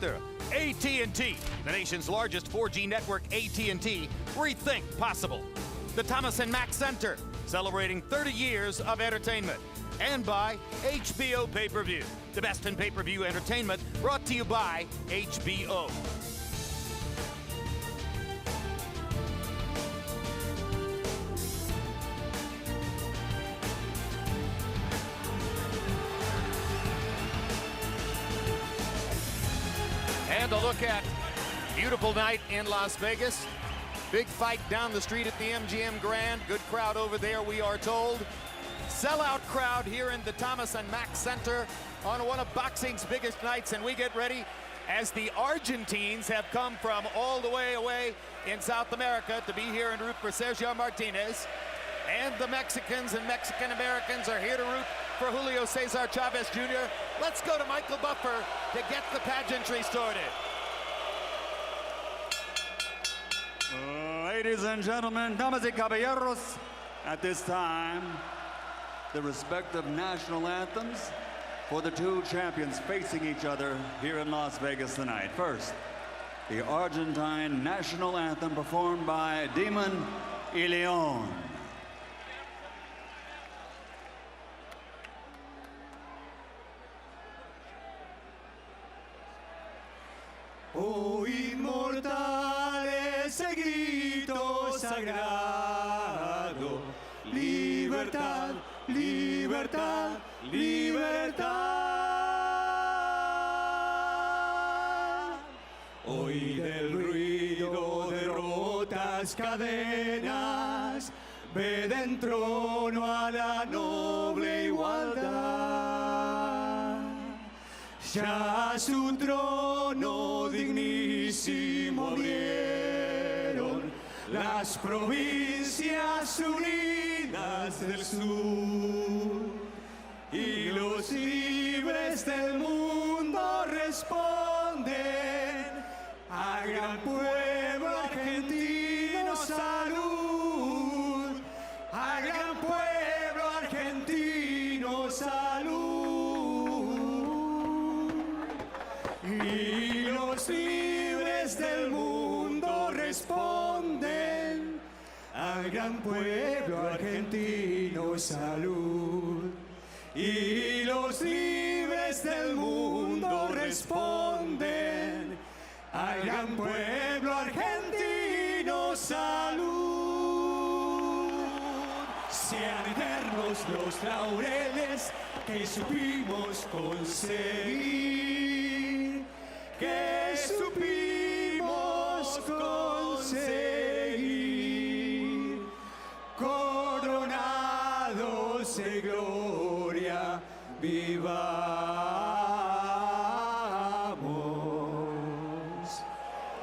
after AT&T, the nation's largest 4G network. AT&T, rethink possible. The Thomas and Mack Center, celebrating 30 years of entertainment. And by HBO Pay-Per-View, the best in pay-per-view entertainment, brought to you by HBO. And a look at beautiful night in Las Vegas. Big fight down the street at the MGM Grand. Good crowd over there, we are told. Sellout crowd here in the Thomas and Mack Center on one of boxing's biggest nights, and we get ready as the Argentines have come from all the way away in South America to be here and root for Sergio Martinez. And the Mexicans and Mexican-Americans are here to root for Julio Cesar Chavez Jr. Let's go to Michael Buffer to get the pageantry started. Ladies and gentlemen, damas y caballeros, at this time, the respective national anthems for the two champions facing each other here in Las Vegas tonight. First, the Argentine national anthem performed by Demon y Leon. Oh, inmortal ese grito sagrado, libertad, libertad, libertad. Hoy del ruido de rotas cadenas, ve en trono a la noble igualdad. Ya su trono dignísimo vieron las provincias unidas del sur, y los libres del mundo responden a gran pueblo argentino salud, a gran pueblo argentino salud. Y los libres del mundo responden al gran pueblo argentino salud. Y los libres del mundo responden al gran pueblo argentino salud. Sean eternos los laureles que supimos conseguir, que supimos conseguir, coronados de gloria, vivamos.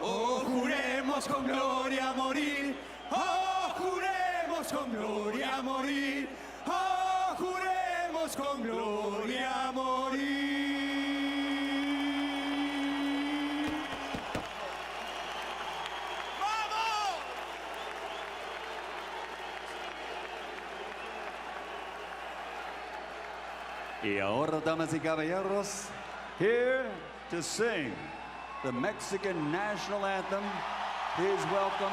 Oh, juremos con gloria morir, oh, juremos con gloria morir, oh, juremos con gloria morir. Y ahora, damas y caballeros, here to sing the Mexican national anthem, please welcome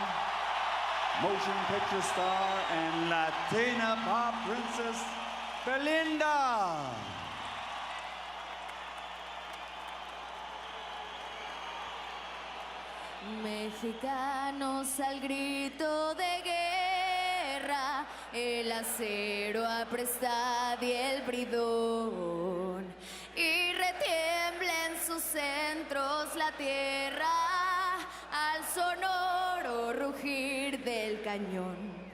motion picture star and Latina pop princess, Belinda. Mexicanos al grito de guerra, el acero apresta y el bridón, y retiembla en sus centros la tierra al sonoro rugir del cañón.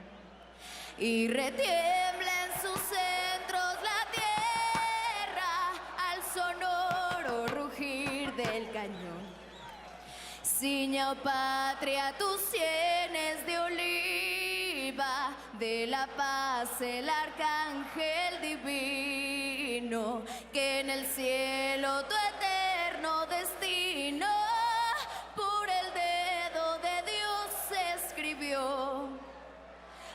Y retiembla en sus centros la tierra al sonoro rugir del cañón. Ciña, oh patria, tus sienes de oliva, de la paz el arcángel divino, que en el cielo tu eterno destino por el dedo de Dios escribió.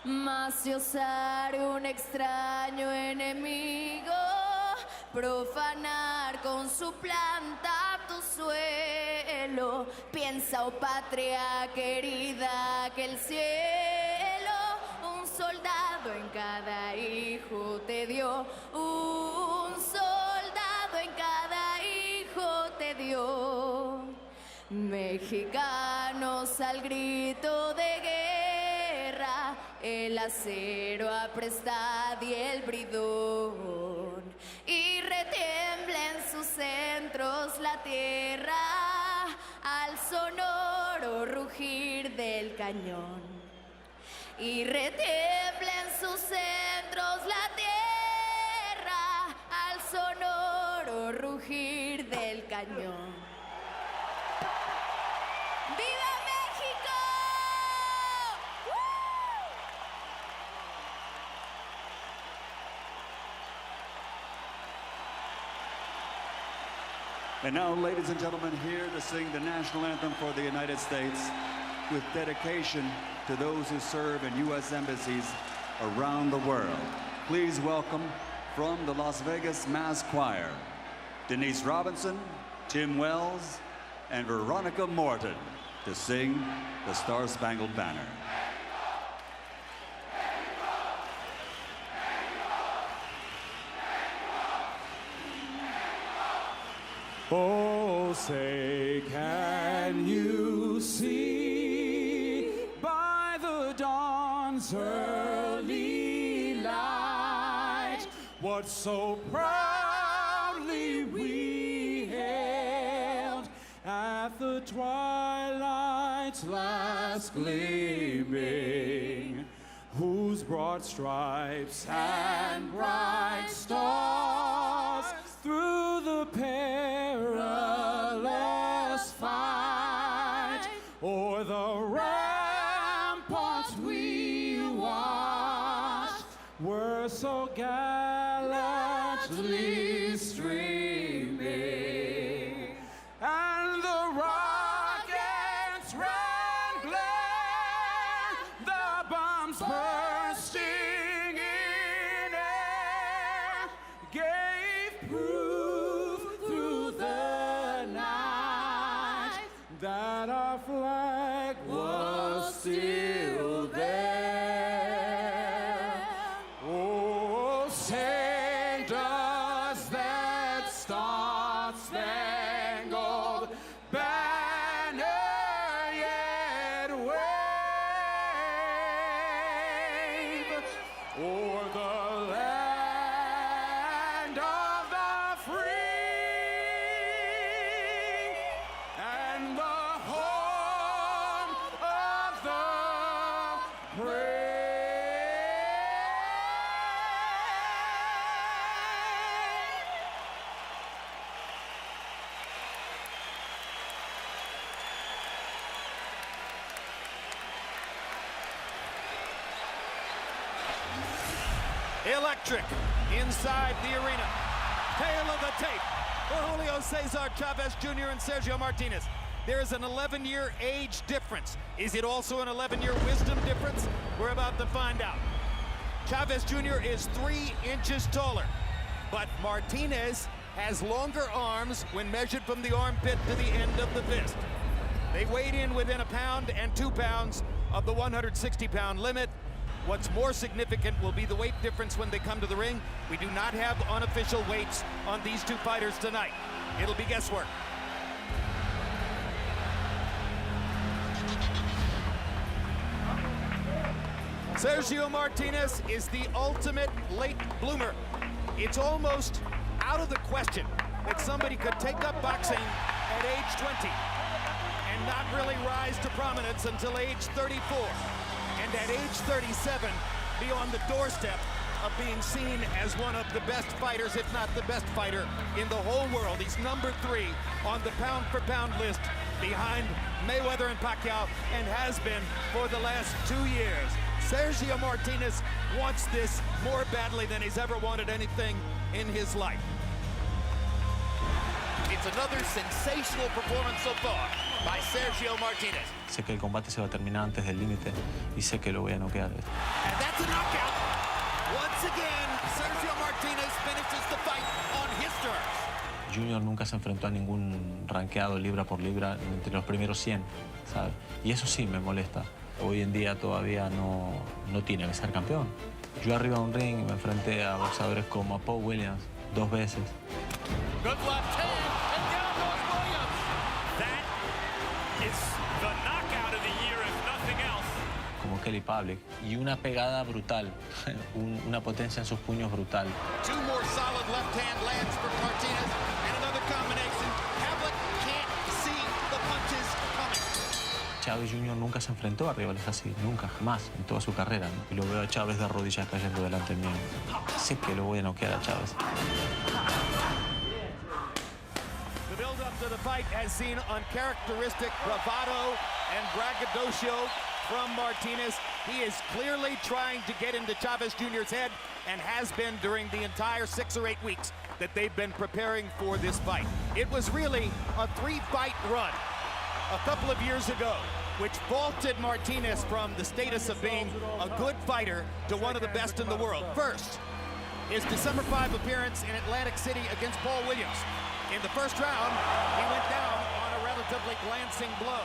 Mas si osare un extraño enemigo profanar con su planta tu suelo, suelo. Piensa, oh patria querida, que el cielo un soldado en cada hijo te dio. Un soldado en cada hijo te dio. Mexicanos al grito de guerra, el acero aprestad y el bridón, y retiembla en sus centros la tierra al sonoro rugir del cañón. Y retiembla en sus centros la tierra al sonoro rugir del cañón. ¡Viva México! And now, ladies and gentlemen, here to sing the national anthem for the United States with dedication to those who serve in U.S. embassies around the world. Please welcome from the Las Vegas Mass Choir, Denise Robinson, Tim Wells, and Veronica Morton to sing the Star-Spangled Banner. Oh, say, can you see by the dawn's early light what so proudly we hailed at the twilight's last gleaming, whose broad stripes and bright stars through the perilous fight o'er the ramparts we watched were so gallantly streaming, and the rockets ran glare, the bombs bursting in air gave proof through the night that our flag was still there. Oh, say does that star-spangled banner yet wave o'er the land of the free and the home of the brave? Electric inside the arena. Tail of the tape for Julio, Cesar, Chavez Jr. and Sergio Martinez. There is an 11-year age difference. Is it also an 11-year wisdom difference? We're about to find out. Chavez Jr. is 3 inches taller, but Martinez has longer arms when measured from the armpit to the end of the fist. They weighed in within 1 pound and 2 pounds of the 160-pound limit. What's more significant will be the weight difference when they come to the ring. We do not have unofficial weights on these two fighters tonight. It'll be guesswork. Sergio Martinez is the ultimate late bloomer. It's almost out of the question that somebody could take up boxing at age 20 and not really rise to prominence until age 34. And at age 37, be on the doorstep of being seen as one of the best fighters, if not the best fighter in the whole world. He's number 3 on the pound-for-pound list behind Mayweather and Pacquiao, and has been for the last 2 years. Sergio Martinez wants this more badly than he's ever wanted anything in his life. It's another sensational performance so far by Sergio Martinez. Sé que el combate se va a terminar antes del límite y sé que lo voy a noquear. And that's a knockout. Once again, Sergio Martinez finishes the fight on his terms. Junior nunca se enfrentó a ningún rankeado libra por libra entre los primeros 100, ¿sabes? Y eso sí me molesta. Hoy en día todavía no tiene que ser campeón. Yo arriba de un ring me enfrenté a boxeadores como a Paul Williams 2 veces. Good left hand, and down goes Williams. That is the knockout of the year, if nothing else. Como Kelly Public. Y una pegada brutal, una potencia en sus puños brutal. 2 more solid left hand lands for Martinez, and another combination. Pavlik can't see the punches coming. Chavez Jr. nunca se enfrentó a rivales así, nunca, jamás, en toda su carrera, ¿no? Y lo veo a Chavez de rodillas cayendo delante mío. Sé que lo voy a noquear a Chavez. The build-up to the fight has seen uncharacteristic bravado and braggadocio from Martinez. He is clearly trying to get into Chavez Jr.'s head and has been during the entire 6 or 8 weeks that they've been preparing for this fight. It was really a 3-fight run a couple of years ago, which vaulted Martinez from the status of being a good fighter to one of the best in the world. First, his December 5 appearance in Atlantic City against Paul Williams. In the first round, he went down on a relatively glancing blow.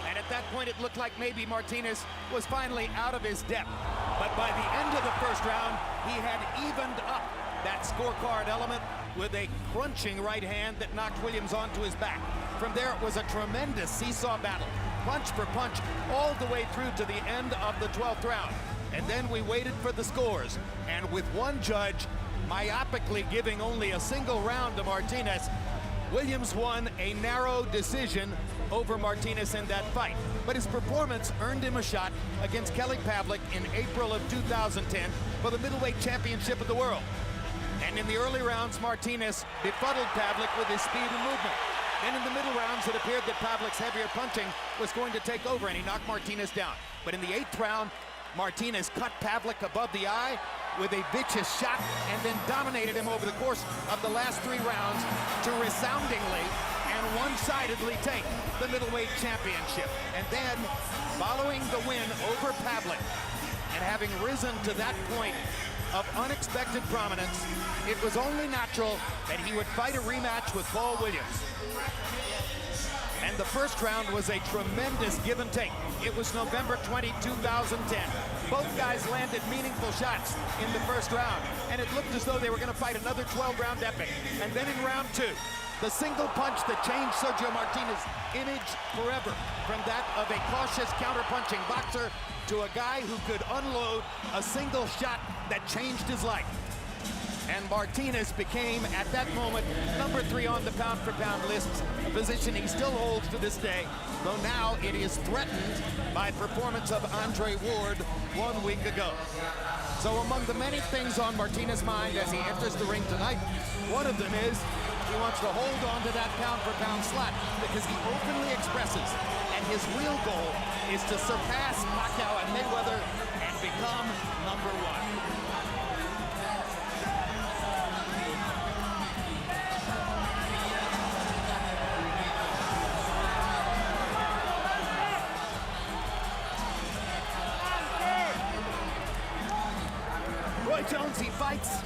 And at that point, it looked like maybe Martinez was finally out of his depth. But by the end of the first round, he had evened up that scorecard element with a crunching right hand that knocked Williams onto his back. From there, it was a tremendous seesaw battle, punch for punch, all the way through to the end of the 12th round. And then we waited for the scores. And with one judge myopically giving only a single round to Martinez, Williams won a narrow decision over Martinez in that fight. But his performance earned him a shot against Kelly Pavlik in April of 2010 for the middleweight championship of the world. And in the early rounds, Martinez befuddled Pavlik with his speed and movement. Then in the middle rounds, it appeared that Pavlik's heavier punching was going to take over, and he knocked Martinez down. But in the 8th round, Martinez cut Pavlik above the eye with a vicious shot and then dominated him over the course of the last 3 rounds to resoundingly and one-sidedly take the middleweight championship. And then, following the win over Pavlik and having risen to that point of unexpected prominence, it was only natural that he would fight a rematch with Paul Williams. And the first round was a tremendous give and take. It was November 20, 2010. Both guys landed meaningful shots in the first round, and it looked as though they were going to fight another 12-round epic. And then in round 2, the single punch that changed Sergio Martinez's image forever, from that of a cautious counter-punching boxer to a guy who could unload a single shot that changed his life. And Martinez became, at that moment, number 3 on the pound-for-pound list, a position he still holds to this day, though now it is threatened by performance of Andre Ward 1 week ago. So among the many things on Martinez's mind as he enters the ring tonight, one of them is he wants to hold on to that pound-for-pound slot because he openly expresses, and his real goal is to surpass Pacquiao and Mayweather and become number 1. Roy Jones, he fights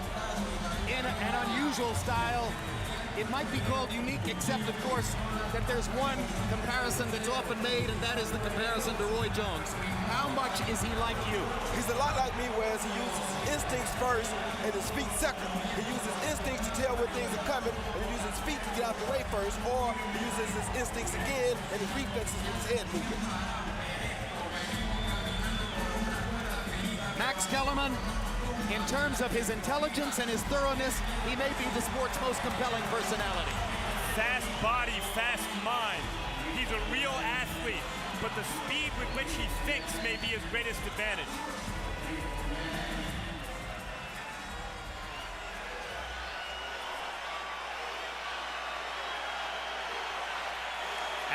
in an unusual style. It might be called unique, except, of course, that there's one comparison that's often made, and that is the comparison to Roy Jones. How much is he like you? He's a lot like me, whereas he uses instincts first and his feet second. He uses instincts to tell when things are coming, and he uses his feet to get out the way first, or he uses his instincts again and his reflexes with his head movement. Max Kellerman, in terms of his intelligence and his thoroughness, he may be the sport's most compelling personality. Fast body, fast mind. He's a real athlete, but the speed with which he thinks may be his greatest advantage.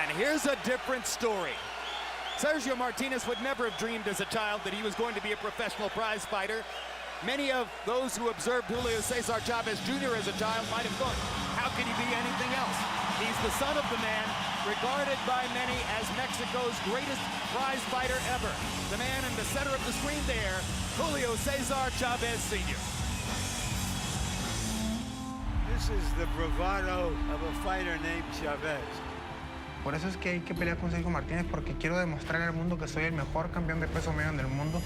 And here's a different story. Sergio Martinez would never have dreamed as a child that he was going to be a professional prize fighter. Many of those who observed Julio Cesar Chavez Jr. as a child might have thought, how could he be anything else? He's the son of the man regarded by many as Mexico's greatest prize fighter ever. The man in the center of the screen there, Julio Cesar Chavez Sr. This This is the bravado of a fighter named Chavez. Por eso es que hay que pelear con Sergio Martínez, porque quiero demostrar al mundo que soy el mejor campeón de peso medio del mundo.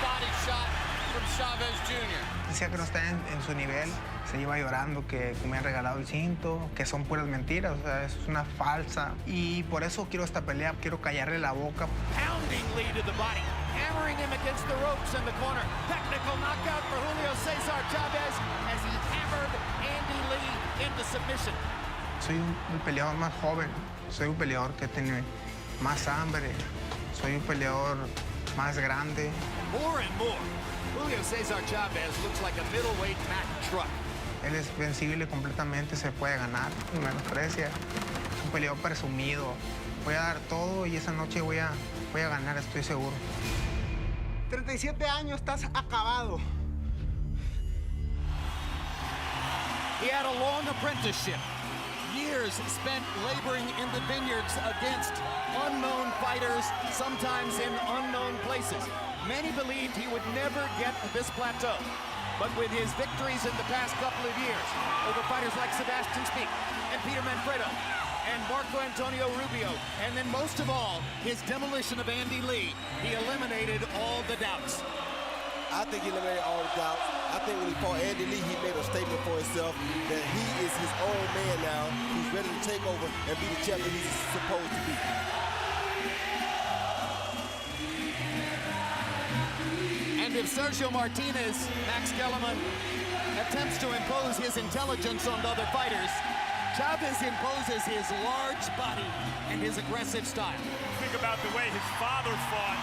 Body shot from Chavez Jr. Decía que no está en su nivel, se iba llorando que me han regalado el cinto, que son puras mentiras, o sea, es una falsa. Y por eso quiero esta pelea, quiero callarle la boca. Pounding lead to the body, hammering him against the ropes in the corner. Technical knockout for Julio Cesar Chavez as he hammered Andy Lee into submission. Soy un peleador más joven, soy un peleador que tiene más hambre, soy un peleador más grande. More and more, Julio Cesar Chavez looks like a middleweight Mack truck. Él es vencible completamente, se puede ganar, no menosprecia. Un peleador presumido. Voy a dar todo y esa noche voy a ganar, estoy seguro. 37 años, estás acabado. He had a long apprenticeship. Years spent laboring in the vineyards against unknown fighters, sometimes in unknown places. Many believed he would never get to this plateau. But with his victories in the past couple of years over fighters like Sebastian Speak and Peter Manfredo and Marco Antonio Rubio, and then most of all, his demolition of Andy Lee, he eliminated all the doubts. I think he eliminated all the doubts. I think when he fought Andy Lee, he made a statement for himself that he is his own man now. He's ready to take over and be the champion he's supposed to be. And if Sergio Martinez, Max Kellerman, attempts to impose his intelligence on other fighters, Chavez imposes his large body and his aggressive style. Think about the way his father fought.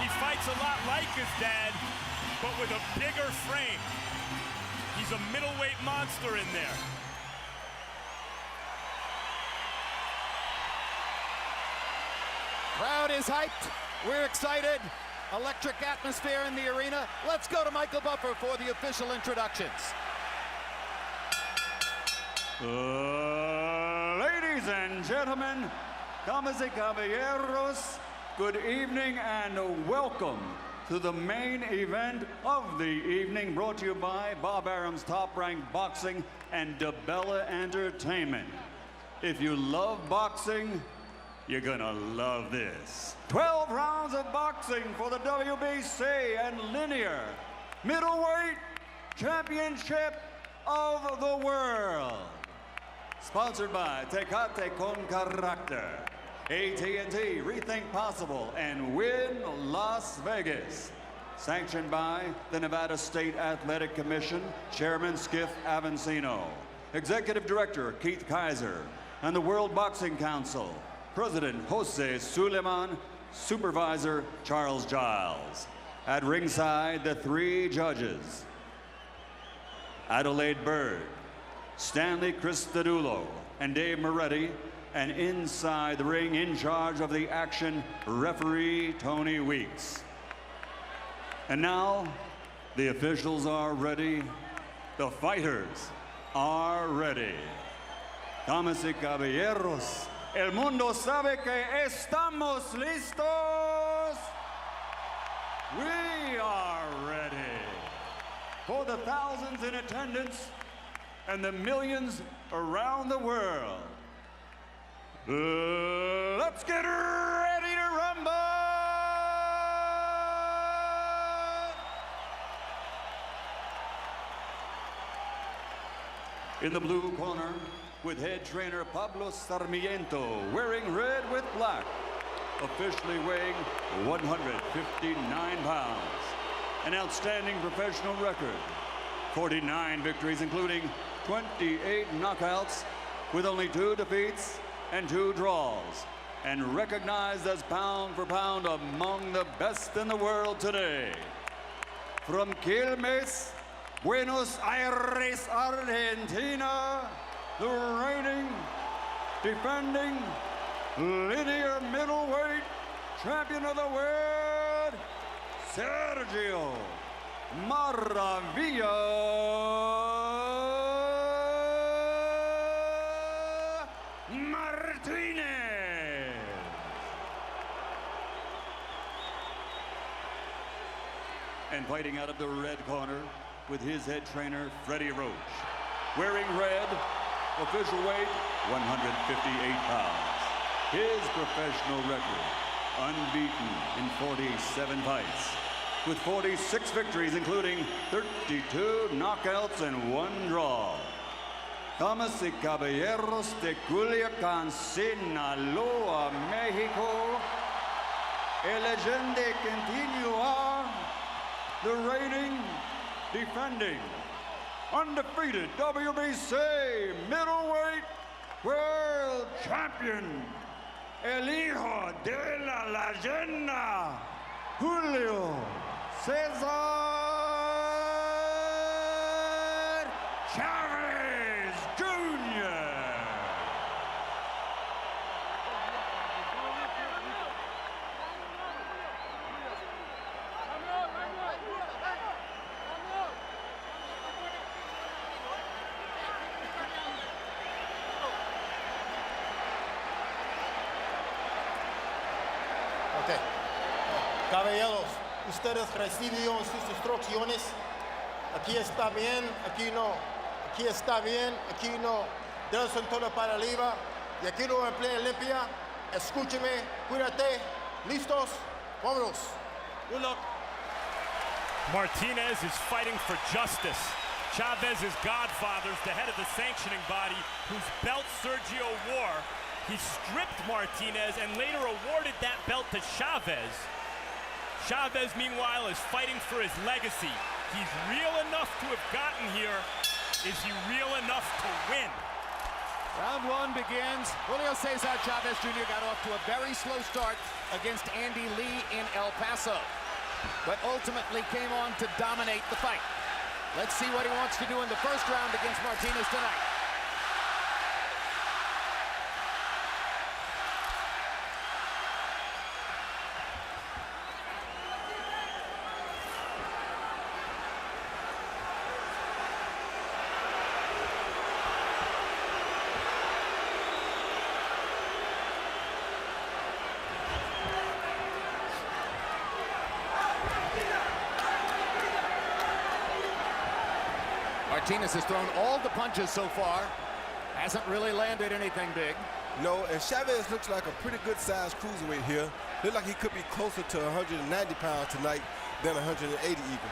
He fights a lot like his dad, but with a bigger frame. He's a middleweight monster in there. Crowd is hyped. We're excited. Electric atmosphere in the arena. Let's go to Michael Buffer for the official introductions. Ladies and gentlemen, damas y caballeros, good evening and welcome to the main event of the evening, brought to you by Bob Arum's Top Rank Boxing and DeBella Entertainment. If you love boxing, you're gonna love this. 12 rounds of boxing for the WBC and linear middleweight championship of the world. Sponsored by Tecate Con Carácter, AT&T, Rethink Possible, and Win Las Vegas. Sanctioned by the Nevada State Athletic Commission, Chairman Skip Avancino, Executive Director Keith Kaiser, and the World Boxing Council, President Jose Suleiman, Supervisor Charles Giles. At ringside, the three judges: Adelaide Bird, Stanley Cristadulo, and Dave Moretti, and inside the ring, in charge of the action, referee Tony Weeks. And now, the officials are ready. The fighters are ready. Damas y caballeros, el mundo sabe que estamos listos. We are ready for the thousands in attendance and the millions around the world. Let's get ready to rumble! In the blue corner, with head trainer Pablo Sarmiento, wearing red with black, officially weighing 159 pounds. An outstanding professional record, 49 victories, including 28 knockouts, with only 2 defeats and 2 draws, and recognized as pound for pound among the best in the world today. From Quilmes, Buenos Aires, Argentina, the reigning, defending, linear middleweight champion of the world, Sergio Maravilla Martinez. And fighting out of the red corner with his head trainer, Freddie Roach, wearing red, official weight 158 pounds. His professional record, unbeaten in 47 fights, with 46 victories, including 32 knockouts and 1 draw. Damas y caballeros de Culiacán, Sinaloa, Mexico, el legende continua, the reigning, defending, undefeated WBC middleweight world champion, el hijo de la leyenda, Julio Cesar Chavez Jr. Okay. Caballeros, ustedes recibieron sus instrucciones. Aquí está bien, aquí no. Aquí está bien, aquí no. Dedos en todo para arriba. Y aquí lo emplea limpia. Escúcheme, cuídate. ¿Listos? Vámonos. Good luck. Martinez is fighting for justice. Chavez's godfathers, the head of the sanctioning body, whose belt Sergio wore. He stripped Martinez and later awarded that belt to Chavez. Chavez, meanwhile, is fighting for his legacy. He's real enough to have gotten here. Is he real enough to win? Round one begins. Julio Cesar Chavez Jr. got off to a very slow start against Andy Lee in El Paso, but ultimately came on to dominate the fight. Let's see what he wants to do in the first round against Martinez tonight. Martinez has thrown all the punches so far. Hasn't really landed anything big. No, and Chavez looks like a pretty good sized cruiserweight here. Looks like he could be closer to 190 pounds tonight than 180 even.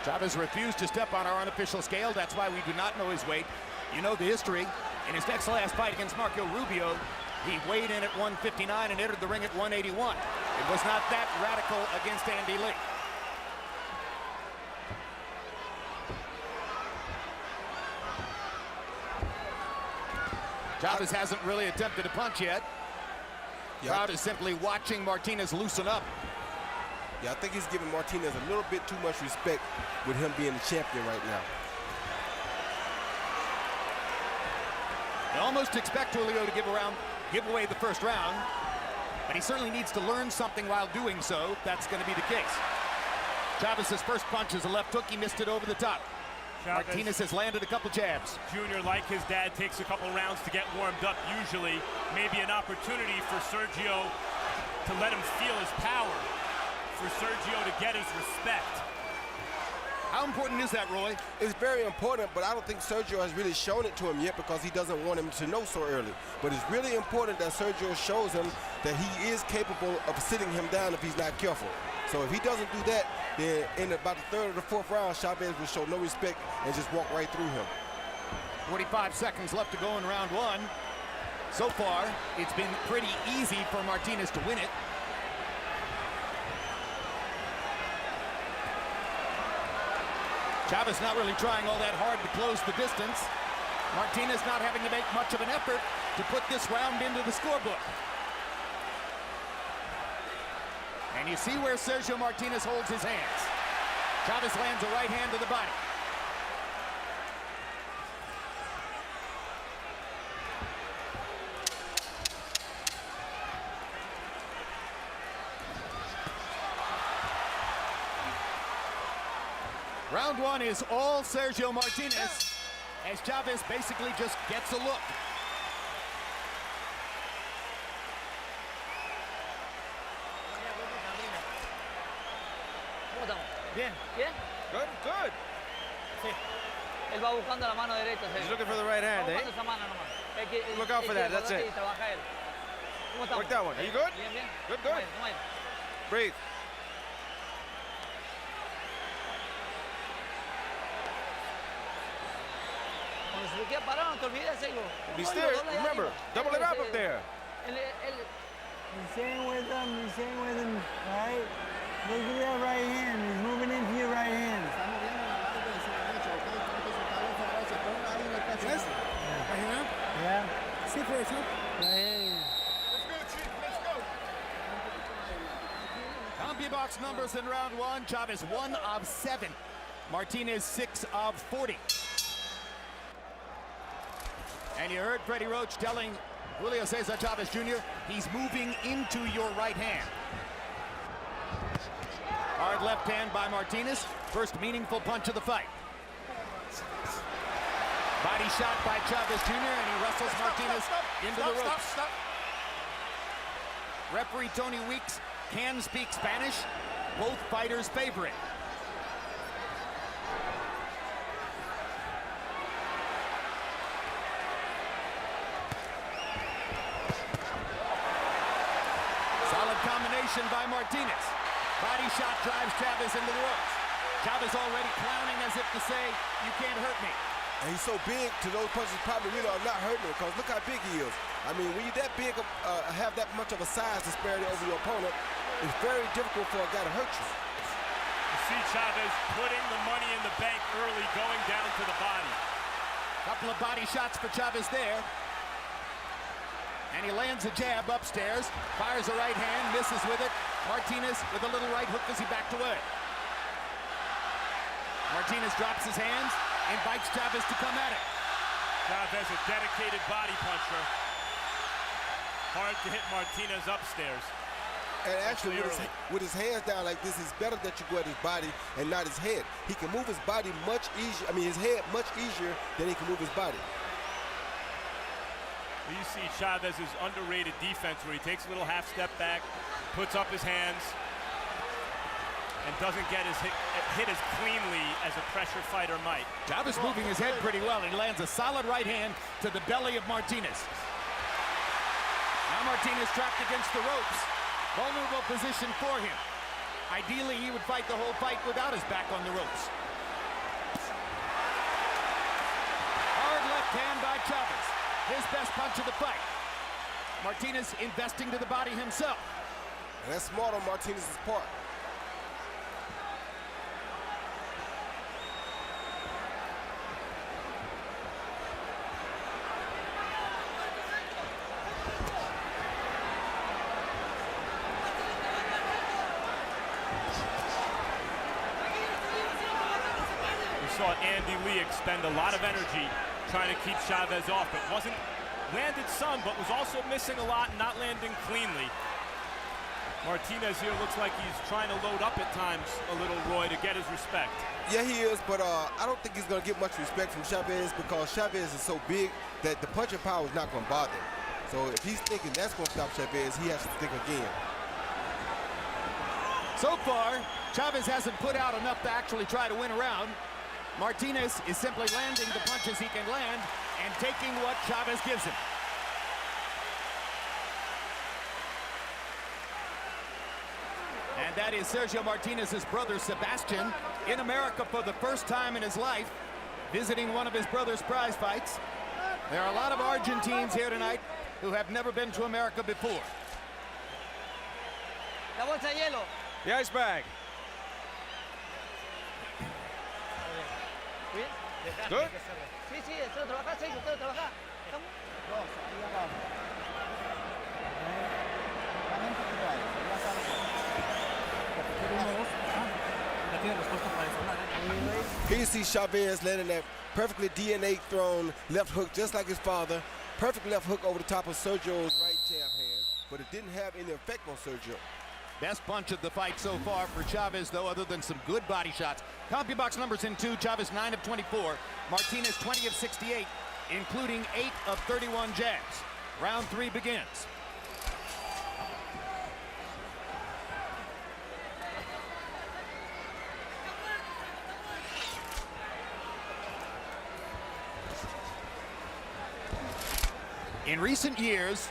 Chavez refused to step on our unofficial scale. That's why we do not know his weight. You know the history. In his next last fight against Marco Rubio, he weighed in at 159 and entered the ring at 181. It was not that radical against Andy Lee. Chavez hasn't really attempted a punch yet. Crowd is simply watching Martinez loosen up. Yeah, I think he's giving Martinez a little bit too much respect with him being the champion right now. I almost expect Julio to give away the first round, but he certainly needs to learn something while doing so. That's going to be the case. Chavez's first punch is a left hook. He missed it over the top. Chavez, Martinez has landed a couple jabs. Jr., like his dad, takes a couple rounds to get warmed up usually. Maybe an opportunity for Sergio to let him feel his power, for Sergio to get his respect. How important is that, Roy? It's very important, but I don't think Sergio has really shown it to him yet because he doesn't want him to know so early. But it's really important that Sergio shows him that he is capable of sitting him down if he's not careful. So if he doesn't do that, then in about the third or the fourth round, Chavez will show no respect and just walk right through him. 45 seconds left to go in round one. So far, it's been pretty easy for Martinez to win it. Chavez not really trying all that hard to close the distance. Martinez not having to make much of an effort to put this round into the scorebook. And you see where Sergio Martinez holds his hands. Chavez lands a right hand to the body. Round one is all Sergio Martinez, as Chavez basically just gets a look. Bien. Bien? Good, good. Sí. Él va buscando la mano derecha. He's looking for the right hand, eh? Esa mano nomás. Look out for that, that's it. Work that one. Are you good? Bien, bien. Good, good. Breathe. Cuando se te queda parado, no te olvides, Sergio. Be still. Remember, double it up there. He's staying with him, right? Look at that right hand. He's moving into your right hand. Yes? Right here? Yeah. See for it, huh? Right here. Let's go, Chief. Let's go. CompuBox numbers in round one. Chavez 1 of 7. Martinez 6 of 40. And you heard Freddie Roach telling Julio Cesar Chavez Jr. he's moving into your right hand. Hard left hand by Martinez. First meaningful punch of the fight. Body shot by Chavez Jr. and he wrestles Martinez into the ropes. Referee Tony Weeks can speak Spanish. Both fighters favor it. Solid combination by Martinez. Body shot drives Chavez into the ropes. Chavez already clowning as if to say, you can't hurt me. And he's so big to those punches probably really are not hurting him because look how big he is. I mean, when you're that big, have that much of a size disparity over your opponent, it's very difficult for a guy to hurt you. You see Chavez putting the money in the bank early, going down to the body. Couple of body shots for Chavez there. And he lands a jab upstairs, fires a right hand, misses with it. Martinez with a little right hook as he backed away. Martinez drops his hands, invites Chavez to come at it. Chavez, a dedicated body puncher. Hard to hit Martinez upstairs. And actually, with his hands down like this, it's better that you go at his body and not his head. He can move his body much easier, his head much easier than he can move his body. You see Chavez's underrated defense where he takes a little half step back, puts up his hands, and doesn't get his hit as cleanly as a pressure fighter might. Chavez moving his head pretty well. He lands a solid right hand to the belly of Martinez. Now Martinez trapped against the ropes. Vulnerable position for him. Ideally, he would fight the whole fight without his back on the ropes. Hard left hand by Chavez. His best punch of the fight. Martinez investing to the body himself. And that's smart on Martinez's part. Saw Andy Lee expend a lot of energy trying to keep Chavez off. It wasn't landed some, but was also missing a lot and not landing cleanly. Martinez here looks like he's trying to load up at times a little, Roy, to get his respect. Yeah, he is, but I don't think he's going to get much respect from Chavez because Chavez is so big that the punching power is not going to bother him. So if he's thinking that's going to stop Chavez, he has to think again. So far, Chavez hasn't put out enough to actually try to win a round. Martinez is simply landing the punches he can land and taking what Chavez gives him. And that is Sergio Martinez's brother, Sebastian, in America for the first time in his life, visiting one of his brother's prize fights. There are a lot of Argentines here tonight who have never been to America before. La bolsa de hielo. The ice bag. Good. Sí, sí, usted trabaja, sí, usted trabaja. Here you see Chavez landing that perfectly DNA thrown left hook just like his father. Perfect left hook over the top of Sergio's right jab hand, but it didn't have any effect on Sergio. Best punch of the fight so far for Chavez, though, other than some good body shots. CompuBox numbers in 2, Chavez 9 of 24, Martinez 20 of 68, including 8 of 31 jabs. Round 3 begins. In recent years,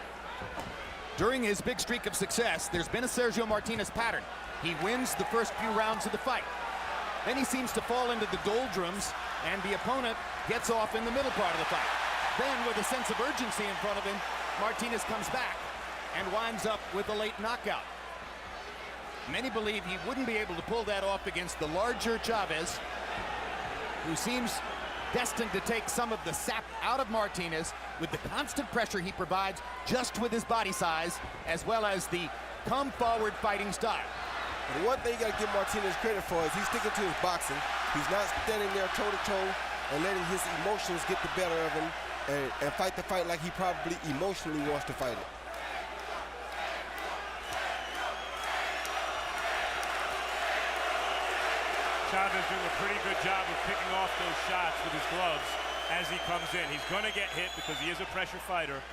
during his big streak of success, there's been a Sergio Martinez pattern. He wins the first few rounds of the fight. Then he seems to fall into the doldrums, and the opponent gets off in the middle part of the fight. Then, with a sense of urgency in front of him, Martinez comes back and winds up with a late knockout. Many believe he wouldn't be able to pull that off against the larger Chavez, who seems destined to take some of the sap out of Martinez with the constant pressure he provides just with his body size, as well as the come-forward fighting style. And the one thing you got to give Martinez credit for is he's sticking to his boxing. He's not standing there toe-to-toe and letting his emotions get the better of him and fight the fight like he probably emotionally wants to fight it. Chavez doing a pretty good job of picking off those shots with his gloves as he comes in. He's going to get hit because he is a pressure fighter.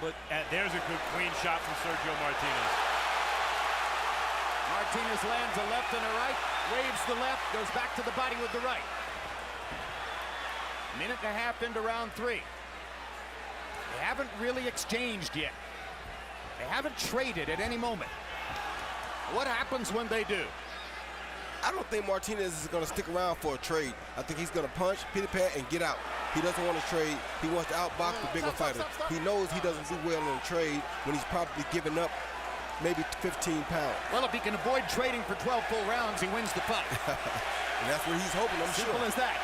But there's a good clean shot from Sergio Martinez. Martinez lands a left and a right, waves the left, goes back to the body with the right. Minute and a half into round 3. They haven't really exchanged yet. They haven't traded at any moment. What happens when they do? I don't think Martinez is going to stick around for a trade. I think he's going to punch, pity pat, and get out. He doesn't want to trade. He wants to outbox the bigger fighter. He knows he doesn't do well in a trade when he's probably giving up maybe 15 pounds. Well, if he can avoid trading for 12 full rounds, he wins the fight. And that's what he's hoping, I'm sure. Simple as that.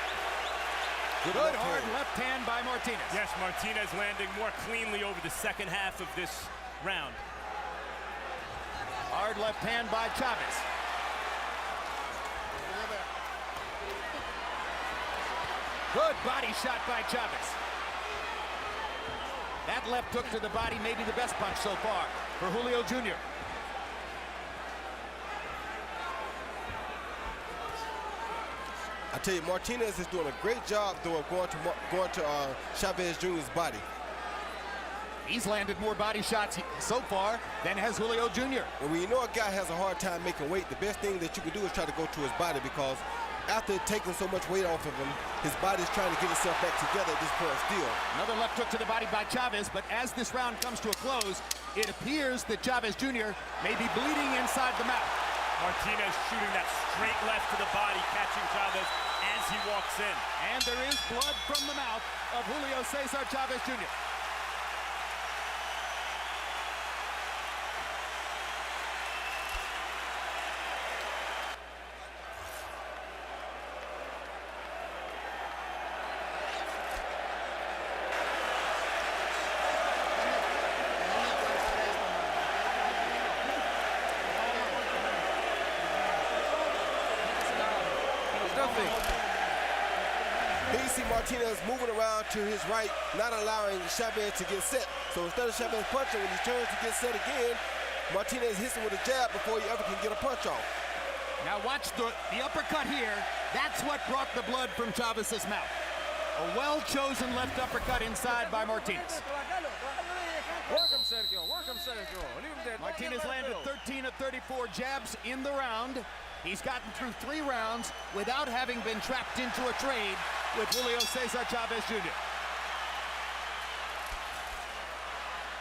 Good hard left hand by Martinez. Yes, Martinez landing more cleanly over the second half of this round. Hard left hand by Chavez. Good body shot by Chavez. That left hook to the body may be the best punch so far for Julio Jr. I tell you, Martinez is doing a great job though going to Chavez Jr.'s body. He's landed more body shots so far than has Julio Jr. And when you know a guy has a hard time making weight, the best thing that you can do is try to go to his body, because after taking so much weight off of him, his body's trying to get itself back together at this point still. Another left hook to the body by Chavez, but as this round comes to a close, it appears that Chavez Jr. may be bleeding inside the mouth. Martinez shooting that straight left to the body, catching Chavez as he walks in. And there is blood from the mouth of Julio Cesar Chavez Jr. Here you see Martinez moving around to his right, not allowing Chavez to get set. So instead of Chavez punching, when he turns to get set again, Martinez hits him with a jab before he ever can get a punch off. Now watch the uppercut here. That's what brought the blood from Chavez's mouth. A well-chosen left uppercut inside by Martinez. Work him, Sergio. Work him, Sergio. Leave him there. Martinez landed 13 of 34 jabs in the round. He's gotten through 3 rounds without having been trapped into a trade with Julio Cesar Chavez Jr.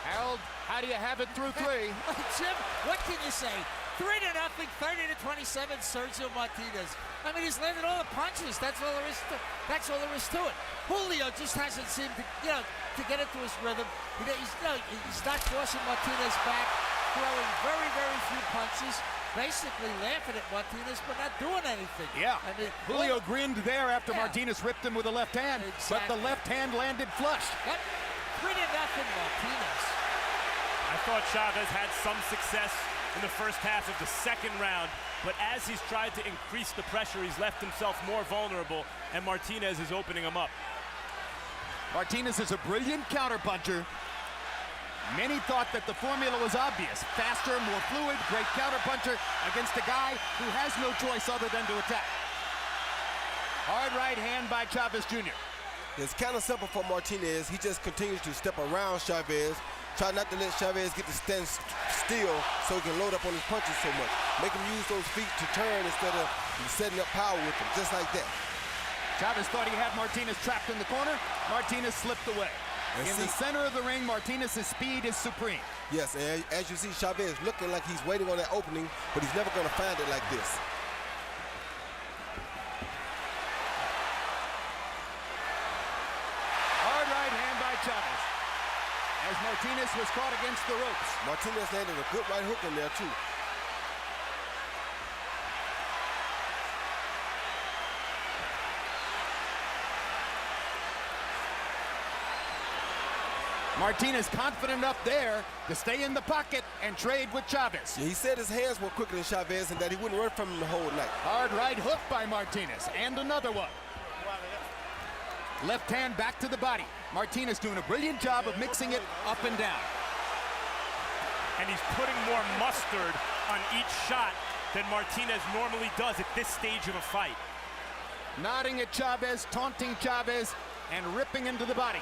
Harold, how do you have it through 3? Jim, what can you say? 3-0, 30-27, Sergio Martinez. I mean, he's landed all the punches. That's all there is to it. Julio just hasn't seemed to, to get into his rhythm. He's not forcing Martinez back, throwing very, very few punches. Basically laughing at Martinez, but not doing anything. Yeah, I mean, Julio grinned there after Martinez ripped him with a left hand, but the left hand landed flush. Yep. 3-0, Martinez. I thought Chavez had some success in the first half of the second round, but as he's tried to increase the pressure, he's left himself more vulnerable, and Martinez is opening him up. Martinez is a brilliant counterpuncher. Many thought that the formula was obvious. Faster, more fluid, great counterpuncher against a guy who has no choice other than to attack. Hard right hand by Chavez Jr. It's kind of simple for Martinez. He just continues to step around Chavez, try not to let Chavez get to stand still so he can load up on his punches so much. Make him use those feet to turn instead of setting up power with him, just like that. Chavez thought he had Martinez trapped in the corner. Martinez slipped away. In the center of the ring, Martinez's speed is supreme. Yes, and as you see, Chavez looking like he's waiting on that opening, but he's never going to find it like this. Hard right hand by Chavez, as Martinez was caught against the ropes. Martinez landed a good right hook in there, too. Martinez confident up there to stay in the pocket and trade with Chavez. Yeah, he said his hands were quicker than Chavez and that he wouldn't run from him the whole night. Hard right hook by Martinez, and another one. Left hand back to the body. Martinez doing a brilliant job of mixing it up and down. And he's putting more mustard on each shot than Martinez normally does at this stage of a fight. Nodding at Chavez, taunting Chavez, and ripping into the body.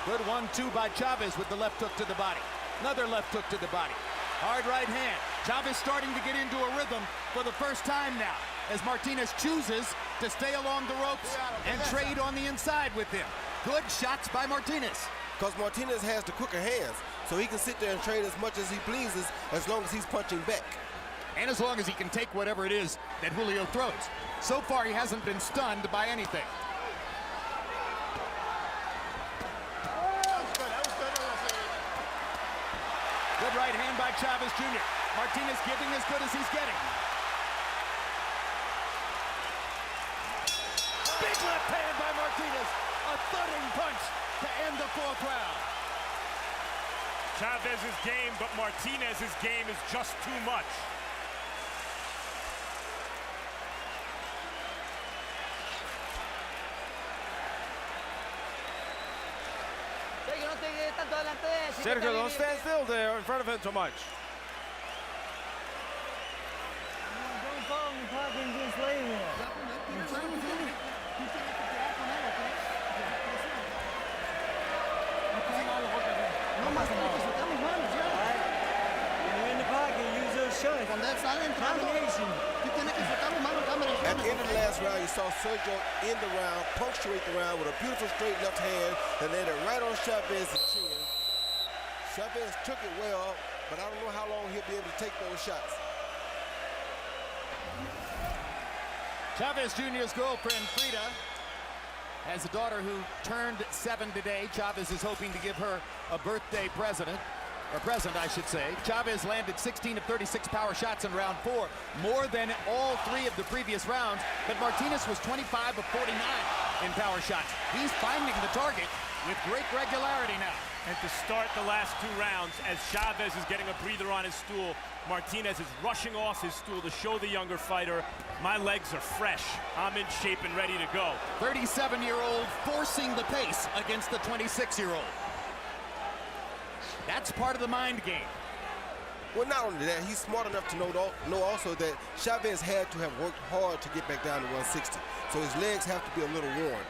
Good 1-2 by Chavez with the left hook to the body. Another left hook to the body. Hard right hand. Chavez starting to get into a rhythm for the first time now, as Martinez chooses to stay along the ropes and trade on the inside with him. Good shots by Martinez. Because Martinez has the quicker hands, so he can sit there and trade as much as he pleases as long as he's punching back. And as long as he can take whatever it is that Julio throws. So far, he hasn't been stunned by anything. Good right hand by Chavez Jr. Martinez giving as good as he's getting. Big left hand by Martinez. A thudding punch to end the fourth round. Chavez's game, but Martinez's game is just too much. Sergio, don't stand still there in front of him too much. Don't fall in the pocket and just lay there. You're in the pocket, use those shots. Combination. At the end of the last round, you saw Sergio end the round, punctuate the round with a beautiful straight left hand that landed right on Chavez's chin. Chavez took it well, but I don't know how long he'll be able to take those shots. Chavez Jr.'s girlfriend, Frida, has a daughter who turned 7 today. Chavez is hoping to give her a birthday present, I should say. Chavez landed 16 of 36 power shots in round 4, more than all 3 of the previous rounds, but Martinez was 25 of 49 in power shots. He's finding the target with great regularity now. And to start the last 2 rounds, as Chavez is getting a breather on his stool, Martinez is rushing off his stool to show the younger fighter, my legs are fresh, I'm in shape and ready to go. 37-year-old forcing the pace against the 26-year-old. That's part of the mind game. Well, not only that, he's smart enough to know also that Chavez had to have worked hard to get back down to 160. So his legs have to be a little worn.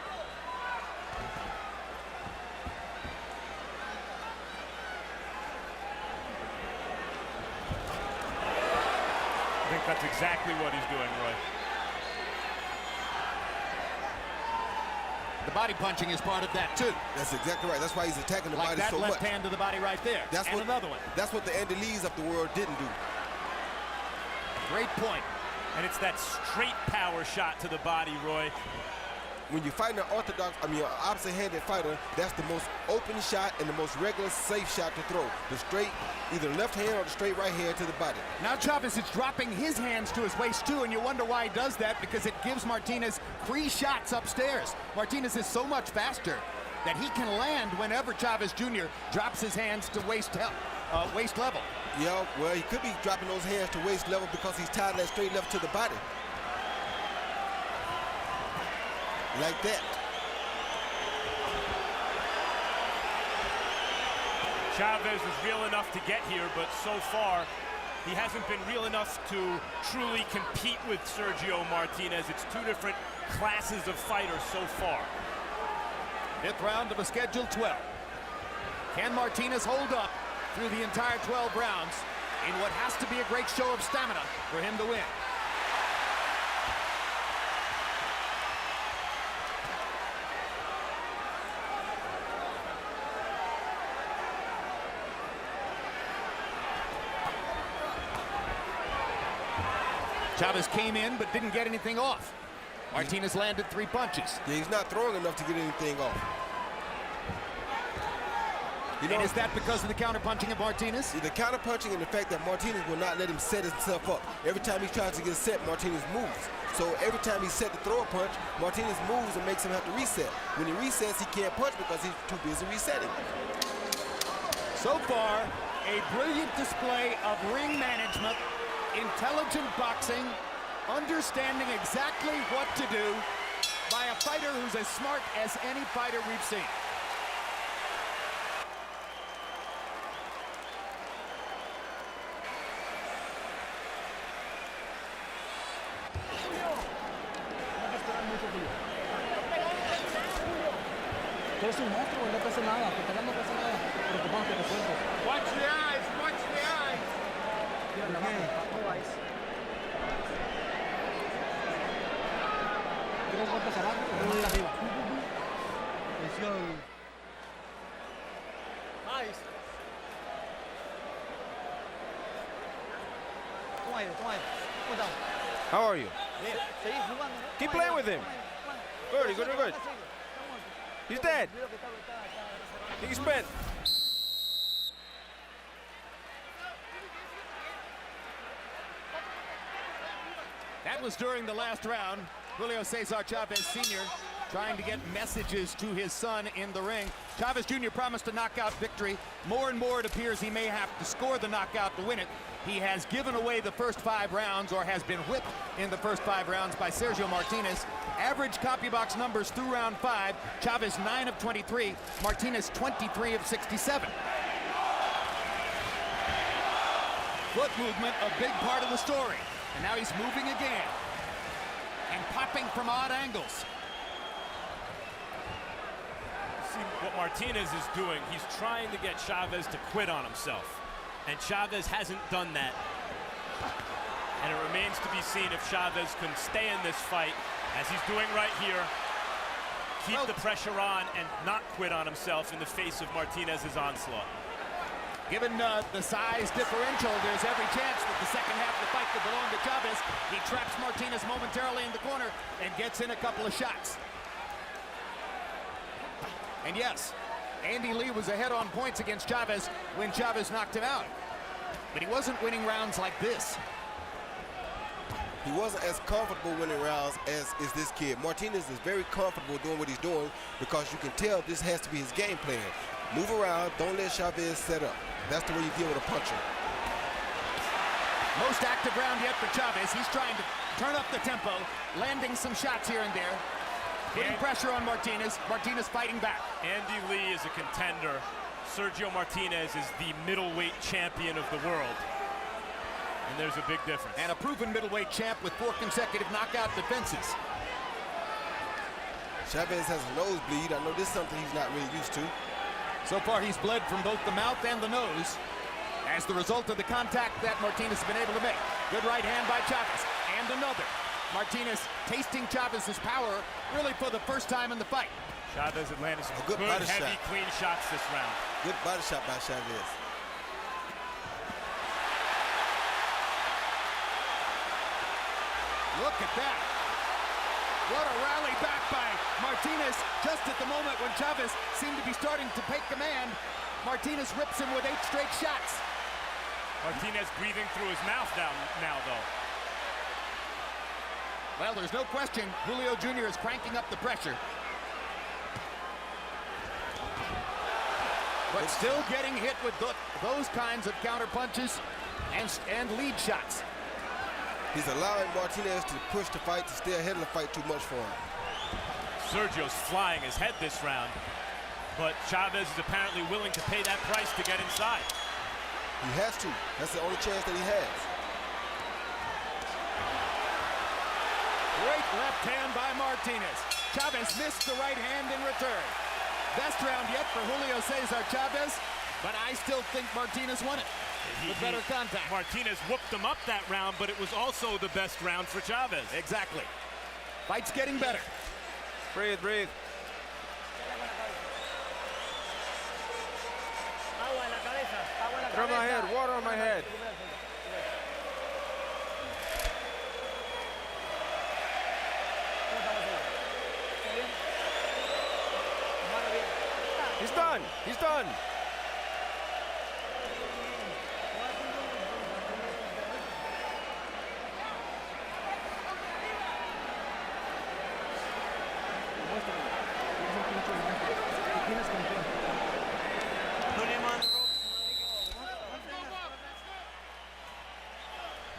I think that's exactly what he's doing, Roy. The body punching is part of that, too. That's exactly right. That's why he's attacking the body so much. Like that left hand to the body right there. And another one. That's what the Andy Lees of the world didn't do. Great point. And it's that straight power shot to the body, Roy. When you're fighting an opposite-handed fighter, that's the most open shot and the most regular, safe shot to throw. The straight, either left hand or the straight right hand to the body. Now Chavez is dropping his hands to his waist, too, and you wonder why he does that, because it gives Martinez free shots upstairs. Martinez is so much faster that he can land whenever Chavez Jr. drops his hands to waist level. Yeah, well, he could be dropping those hands to waist level because he's tied that straight left to the body. Like that. Chavez was real enough to get here, but so far, he hasn't been real enough to truly compete with Sergio Martinez. It's 2 different classes of fighters so far. 5th round of a scheduled 12. Can Martinez hold up through the entire 12 rounds in what has to be a great show of stamina for him to win? Chavez came in but didn't get anything off. Martinez landed 3 punches. Yeah, he's not throwing enough to get anything off. You know, and is that because of the counterpunching of Martinez? The counterpunching and the fact that Martinez will not let him set himself up. Every time he tries to get set, Martinez moves. So every time he's set to throw a punch, Martinez moves and makes him have to reset. When he resets, he can't punch because he's too busy resetting. So far, a brilliant display of ring management, intelligent boxing, understanding exactly what to do by a fighter who's as smart as any fighter we've seen. Eres un monstruo, no pasa nada, porque no pasa nada. Preocupante, te suelto. Watch the eyes, watch the eyes. Tres golpes abajo, uno de arriba. Let's go. Nice. Toma aire, toma aire. Toma down. How are you? Seguí jugando. Keep playing with him. Good, good, good. He's dead. He's spent. That was during the last round. Julio Cesar Chavez Sr. trying to get messages to his son in the ring. Chavez Jr. promised a knockout victory. More and more it appears he may have to score the knockout to win it. He has given away the first 5 rounds, or has been whipped in the first 5 rounds by Sergio Martinez. Average CompuBox numbers through round 5. Chavez 9 of 23, Martinez 23 of 67. Foot movement, a big part of the story. And now he's moving again and popping from odd angles. See what Martinez is doing. He's trying to get Chavez to quit on himself. And Chavez hasn't done that. And it remains to be seen if Chavez can stay in this fight, as he's doing right here, keep the pressure on and not quit on himself in the face of Martinez's onslaught. Given the size differential, there's every chance that the second half of the fight could belong to Chavez. He traps Martinez momentarily in the corner and gets in a couple of shots. And yes, Andy Lee was ahead on points against Chavez when Chavez knocked him out. But he wasn't winning rounds like this. He wasn't as comfortable winning rounds as is this kid. Martinez is very comfortable doing what he's doing because you can tell this has to be his game plan. Move around, don't let Chavez set up. That's the way you deal with a puncher. Most active round yet for Chavez. He's trying to turn up the tempo, landing some shots here and there, putting pressure on Martinez. Martinez fighting back. Andy Lee is a contender. Sergio Martinez is the middleweight champion of the world. And there's a big difference. And a proven middleweight champ with 4 consecutive knockout defenses. Chavez has a nosebleed. I know this is something he's not really used to. So far, he's bled from both the mouth and the nose as the result of the contact that Martinez has been able to make. Good right hand by Chavez, and another. Martinez tasting Chavez's power really for the first time in the fight. Chavez had landed some good body heavy, shot. clean shots this round. Good body shot by Chavez. Look at that. What a rally back by Martinez just at the moment when Chavez seemed to be starting to take command. Martinez rips him with 8 straight shots. Martinez breathing through his mouth now though. Well, there's no question Julio Jr. is cranking up the pressure. But still getting hit with those kinds of counter punches and lead shots. He's allowing Martinez to push the fight, to stay ahead of the fight too much for him. Sergio's flying his head this round, but Chavez is apparently willing to pay that price to get inside. He has to. That's the only chance that he has. Great left hand by Martinez. Chavez missed the right hand in return. Best round yet for Julio Cesar Chavez, but I still think Martinez won it with better contact. Martinez whooped him up that round, but it was also the best round for Chavez. Exactly. Fight's getting better. Breathe, breathe. Throw my head, water on my head. He's done. He's done.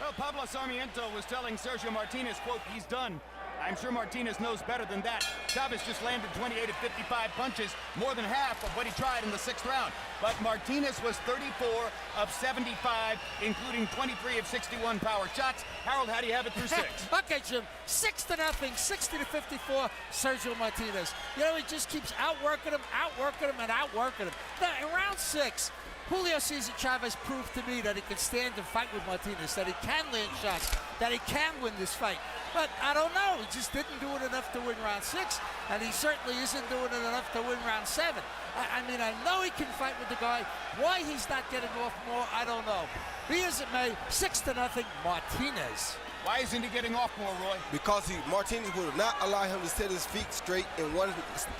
Well, Pablo Sarmiento was telling Sergio Martinez, quote, he's done. I'm sure Martinez knows better than that. Chavez just landed 28 of 55 punches, more than half of what he tried in the 6th round. But Martinez was 34 of 75, including 23 of 61 power shots. Harold, how do you have it through 6? Okay, Jim, 6-0, 60-54, Sergio Martinez. You know, he just keeps outworking him, and outworking him. Now, in round 6, Julio Cesar Chavez proved to me that he can stand and fight with Martinez, that he can land shots, that he can win this fight. But I don't know, he just didn't do it enough to win round 6, and he certainly isn't doing it enough to win round 7. I mean, I know he can fight with the guy. Why he's not getting off more, I don't know. Be as it may, 6-0, Martinez. Why isn't he getting off more, Roy? Because Martinez would not allow him to set his feet straight in one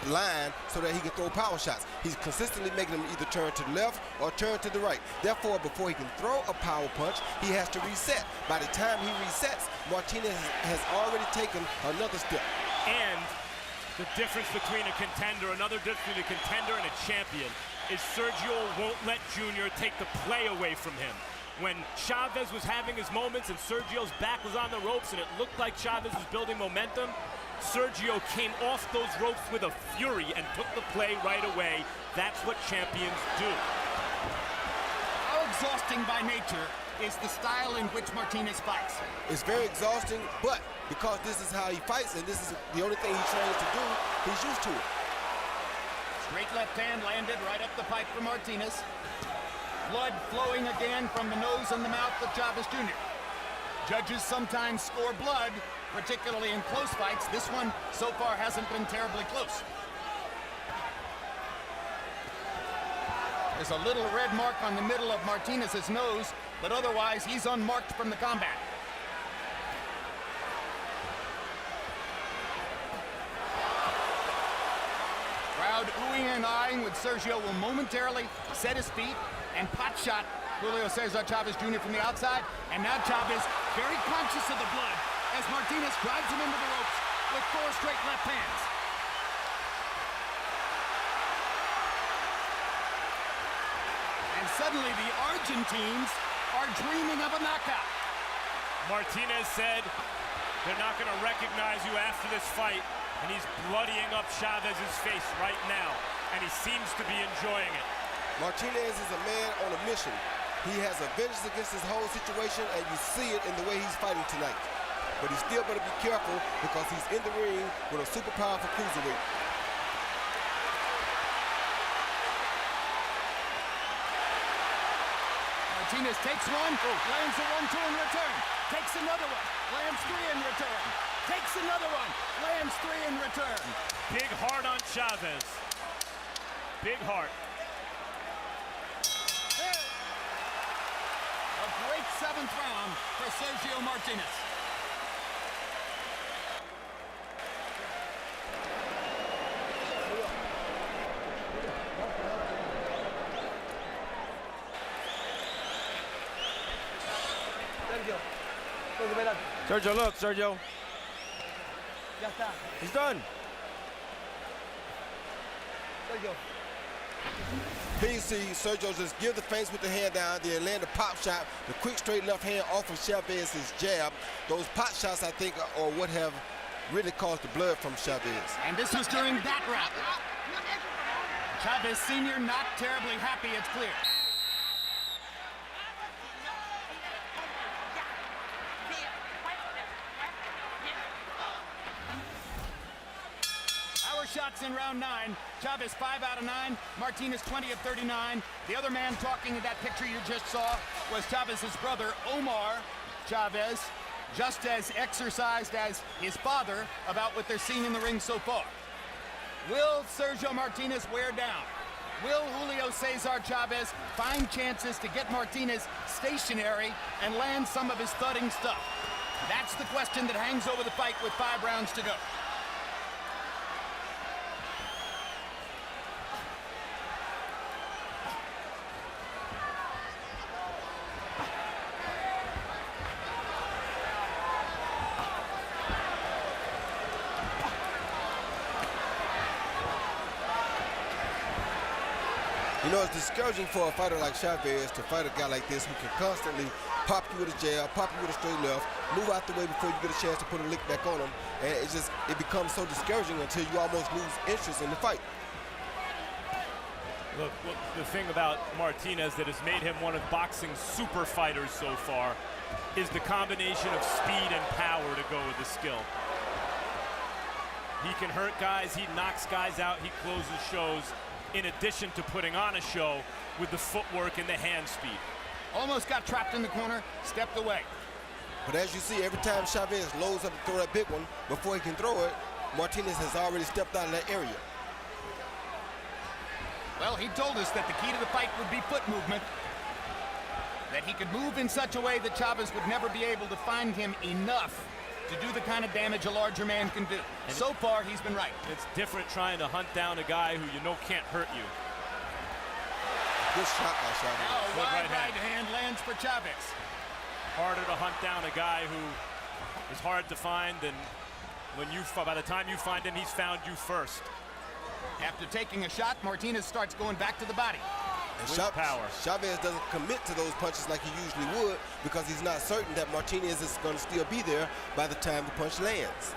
line so that he can throw power shots. He's consistently making him either turn to the left or turn to the right. Therefore, before he can throw a power punch, he has to reset. By the time he resets, Martinez has already taken another step. And the difference between a contender, another difference between a contender and a champion, is Sergio won't let Junior take the play away from him. When Chavez was having his moments and Sergio's back was on the ropes and it looked like Chavez was building momentum, Sergio came off those ropes with a fury and took the play right away. That's what champions do. How exhausting by nature is the style in which Martinez fights? It's very exhausting, but because this is how he fights and this is the only thing he trains to do, he's used to it. Straight left hand landed right up the pipe for Martinez. Blood flowing again from the nose and the mouth of Chavez Jr. Judges sometimes score blood, particularly in close fights. This one so far hasn't been terribly close. There's a little red mark on the middle of Martinez's nose, but otherwise he's unmarked from the combat. Crowd oohing and eyeing with Sergio will momentarily set his feet and pot shot Julio Cesar Chavez Jr. from the outside. And now Chavez very conscious of the blood as Martinez drives him into the ropes with 4 straight left hands. And suddenly the Argentines are dreaming of a knockout. Martinez said they're not going to recognize you after this fight, and he's bloodying up Chavez's face right now, and he seems to be enjoying it. Martinez is a man on a mission. He has a vengeance against this whole situation, and you see it in the way he's fighting tonight. But he's still better be careful because he's in the ring with a super powerful cruiserweight. Martinez takes one, lands a 1-2 in return, takes another one, lands 3 in return, takes another one, lands 3 in return. Big heart on Chavez. Big heart. A great 7th round for Sergio Martinez. Sergio, look, Sergio. Ya está. He's done. Sergio. Here you see Sergio just give the face with the hand down, then land a pop shot, the quick straight left hand off of Chavez's jab. Those pop shots, I think, are what have really caused the blood from Chavez. And this was during that round. Chavez Sr. not terribly happy, it's clear. Shots in round 9. Chavez 5 out of 9. Martinez 20 of 39. The other man talking in that picture you just saw was Chavez's brother, Omar Chavez, just as exercised as his father about what they're seeing in the ring so far. Will Sergio Martinez wear down? Will Julio Cesar Chavez find chances to get Martinez stationary and land some of his thudding stuff? That's the question that hangs over the fight with 5 rounds to go. You know, it's discouraging for a fighter like Chavez to fight a guy like this who can constantly pop you with a jab, pop you with a straight left, move out the way before you get a chance to put a lick back on him. And it becomes so discouraging until you almost lose interest in the fight. Look, the thing about Martinez that has made him one of boxing's super fighters so far is the combination of speed and power to go with the skill. He can hurt guys, he knocks guys out, he closes shows, in addition to putting on a show with the footwork and the hand speed. Almost got trapped in the corner, stepped away. But as you see, every time Chavez loads up to throw that big one, before he can throw it, Martinez has already stepped out of that area. Well, he told us that the key to the fight would be foot movement, that he could move in such a way that Chavez would never be able to find him enough to do the kind of damage a larger man can do. And so far, he's been right. It's different trying to hunt down a guy who you know can't hurt you. Good shot by Chavez. Now, wide right hand lands for Chavez. Harder to hunt down a guy who is hard to find, and by the time you find him, he's found you first. After taking a shot, Martinez starts going back to the body. And power. Chavez doesn't commit to those punches like he usually would because he's not certain that Martinez is going to still be there by the time the punch lands.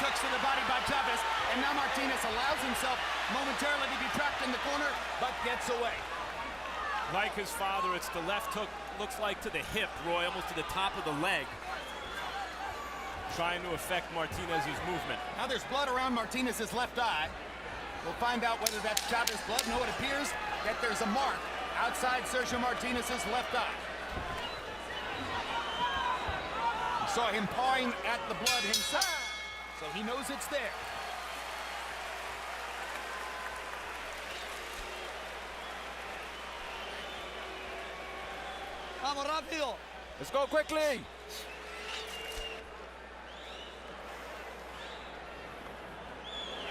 Hooks to the body by Chavez, and now Martinez allows himself momentarily to be trapped in the corner, but gets away. Like his father, it's the left hook, looks like to the hip, Roy, almost to the top of the leg. Trying to affect Martinez's movement. Now there's blood around Martinez's left eye. We'll find out whether that's Chavez blood. No, it appears that there's a mark outside Sergio Martinez's left eye. We saw him pawing at the blood himself. So he knows it's there. Vamos rápido. Let's go quickly.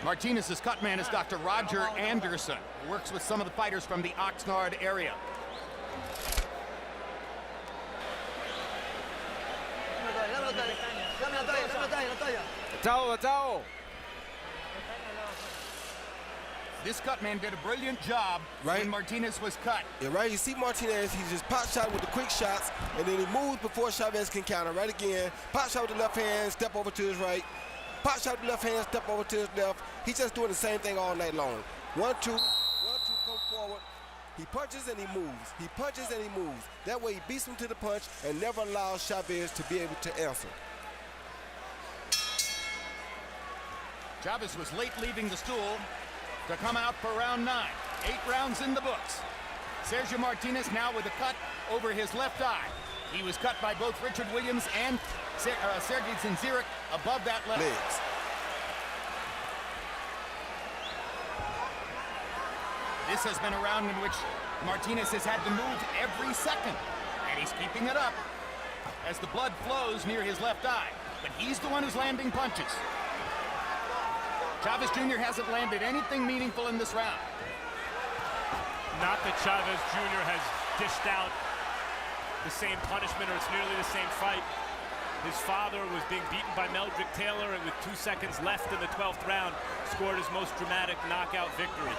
Martinez's cut man is Dr. Roger Anderson, who works with some of the fighters from the Oxnard area. This cut man did a brilliant job when Martinez was cut. Yeah, right. You see Martinez, he just pot shot with the quick shots, and then he moves before Chavez can counter. Right again, pot shot with the left hand, step over to his right. Pot shot with the left hand, step over to his left. He's just doing the same thing all night long. 1, 2, 1, 2, come forward. He punches and he moves. He punches and he moves. That way he beats him to the punch and never allows Chavez to be able to answer. Chavez was late leaving the stool to come out for round 9. 8 rounds in the books. Sergio Martinez now with a cut over his left eye. He was cut by both Richard Williams and Sergey Zinzirek above that left. Legs. This has been a round in which Martinez has had to move every second, and he's keeping it up as the blood flows near his left eye. But he's the one who's landing punches. Chavez Jr. hasn't landed anything meaningful in this round. Not that Chavez Jr. has dished out the same punishment, or it's nearly the same fight. His father was being beaten by Meldrick Taylor, and with 2 seconds left in the 12th round, scored his most dramatic knockout victory.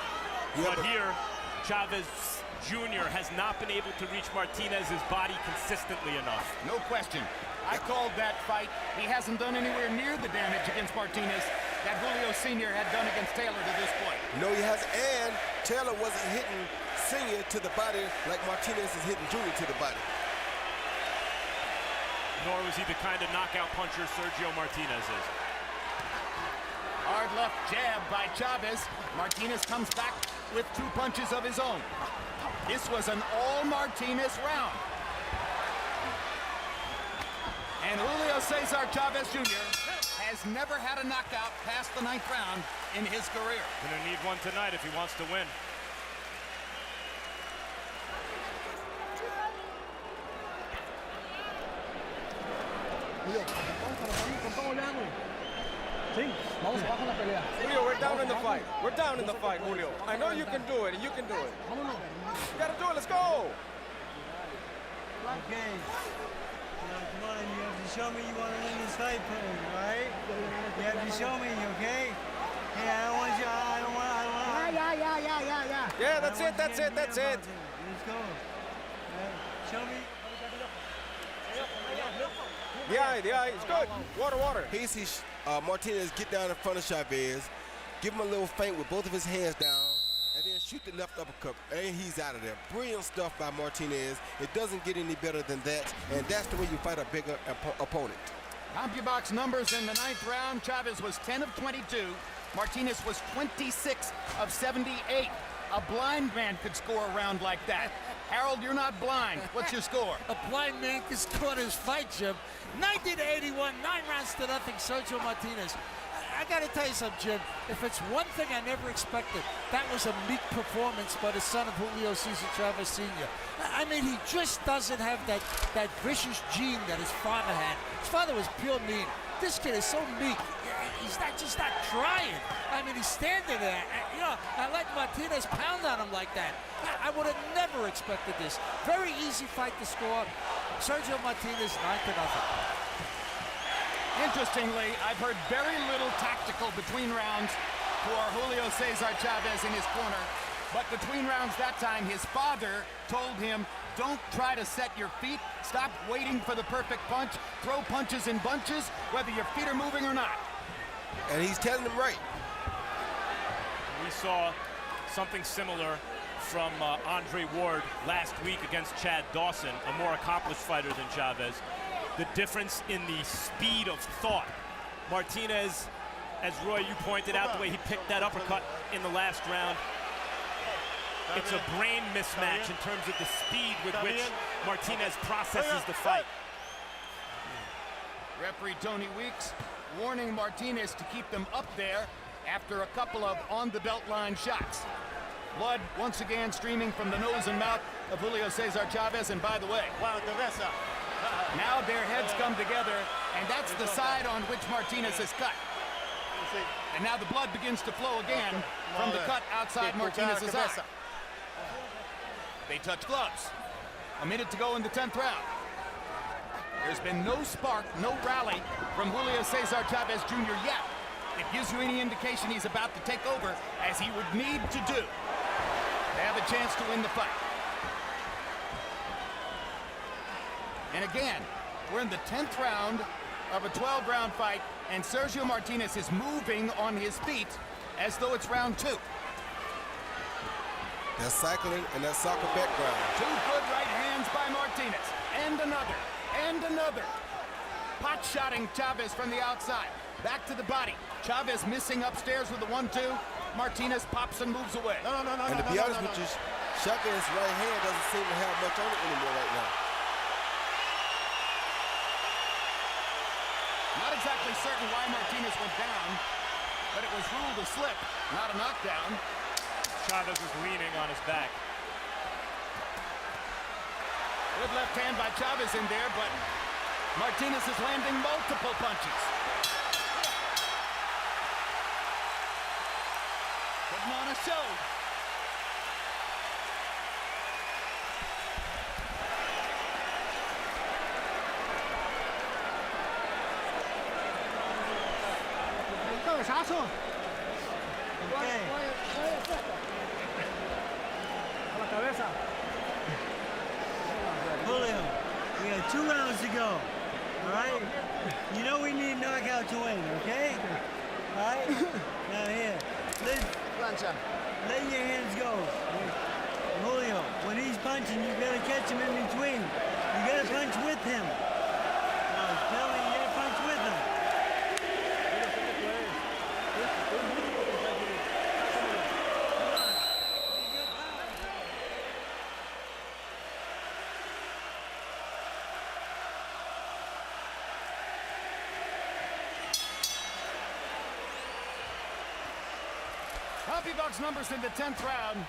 But here, Chavez Jr. has not been able to reach Martinez's body consistently enough. No question. I called that fight. He hasn't done anywhere near the damage against Martinez that Julio Sr. had done against Taylor to this point. No, he hasn't. And Taylor wasn't hitting Sr. to the body like Martinez is hitting Jr. to the body. Nor was he the kind of knockout puncher Sergio Martinez is. Hard left jab by Chavez. Martinez comes back with 2 punches of his own. This was an all-Martinez round. And Julio Cesar Chavez Jr. has never had a knockout past the 9th round in his career. Gonna need one tonight if he wants to win. Sí, vamos abajo en la pelea. Julio, we're down in the fight. We're down in the fight, Julio. I know you can do it, and you can do it. Vámonos. You gotta do it, let's go! Okay. Now, come on, you have to show me you want to win this fight, all right? You have to show me, okay? Hey, I don't want you, I don't want. Yeah, that's it. Let's go. Show me. The eye, it's good. Water. Cesar Martinez get down in front of Chavez, give him a little feint with both of his hands down, and then shoot the left uppercut, and he's out of there. Brilliant stuff by Martinez. It doesn't get any better than that, and that's the way you fight a bigger opponent. CompuBox numbers in the 9th round. Chavez was 10 of 22. Martinez was 26 of 78. A blind man could score a round like that. Harold, you're not blind. What's your score? A blind man can score his fight, Jim. 90-81, 9 rounds to nothing, Sergio Martinez. I got to tell you something, Jim. If it's one thing I never expected, that was a meek performance by the son of Julio Cesar Chavez Sr. I mean, he just doesn't have that vicious gene that his father had. His father was pure mean. This kid is so meek. He's just not trying. I mean, he's standing there. I let Martinez pound on him like that. I would have never expected this. Very easy fight to score. Sergio Martinez, 9-0. Interestingly, I've heard very little tactical between rounds for Julio Cesar Chavez in his corner. But between rounds that time, his father told him, don't try to set your feet. Stop waiting for the perfect punch. Throw punches in bunches, whether your feet are moving or not. And he's telling him right. We saw something similar from Andre Ward last week against Chad Dawson, a more accomplished fighter than Chavez. The difference in the speed of thought. Martinez, as Roy, you pointed out, the way he picked that uppercut in the last round, it's a brain mismatch in terms of the speed with which Martinez processes the fight. Referee Tony Weeks warning Martinez to keep them up there after a couple of on-the-belt line shots. Blood once again streaming from the nose and mouth of Julio Cesar Chavez, and by the way, now their heads come together, and that's the side on which Martinez is cut. And now the blood begins to flow again from the cut outside Martinez's eye. They touch gloves. A minute to go in the 10th round. There's been no spark, no rally from Julio Cesar Chavez Jr. yet. It gives you any indication he's about to take over, as he would need to do to have a chance to win the fight. And again, we're in the 10th round of a 12-round fight, and Sergio Martinez is moving on his feet as though it's round 2. That's cycling and that soccer background. 2 good right hands by Martinez. And another. And another. Pot-shotting Chavez from the outside. Back to the body. Chavez missing upstairs with the 1-2. Martinez pops and moves away. And to be honest with you, Chavez's right hand doesn't seem to have much on it anymore right now. Not exactly certain why Martinez went down, but it was ruled a slip, not a knockdown. Chavez is leaning on his back. Good left hand by Chavez in there, but Martinez is landing multiple punches. Putting on a show. Cabezazo. Okay. A la cabeza. Julio, we got 2 rounds to go. All right? You know we need knockout to win, okay? All right? Now here, let your hands go. Julio, when he's punching, you gotta catch him in between. You gotta punch with him. I'm telling you, you gotta punch with him. CompuBox numbers in the 10th round.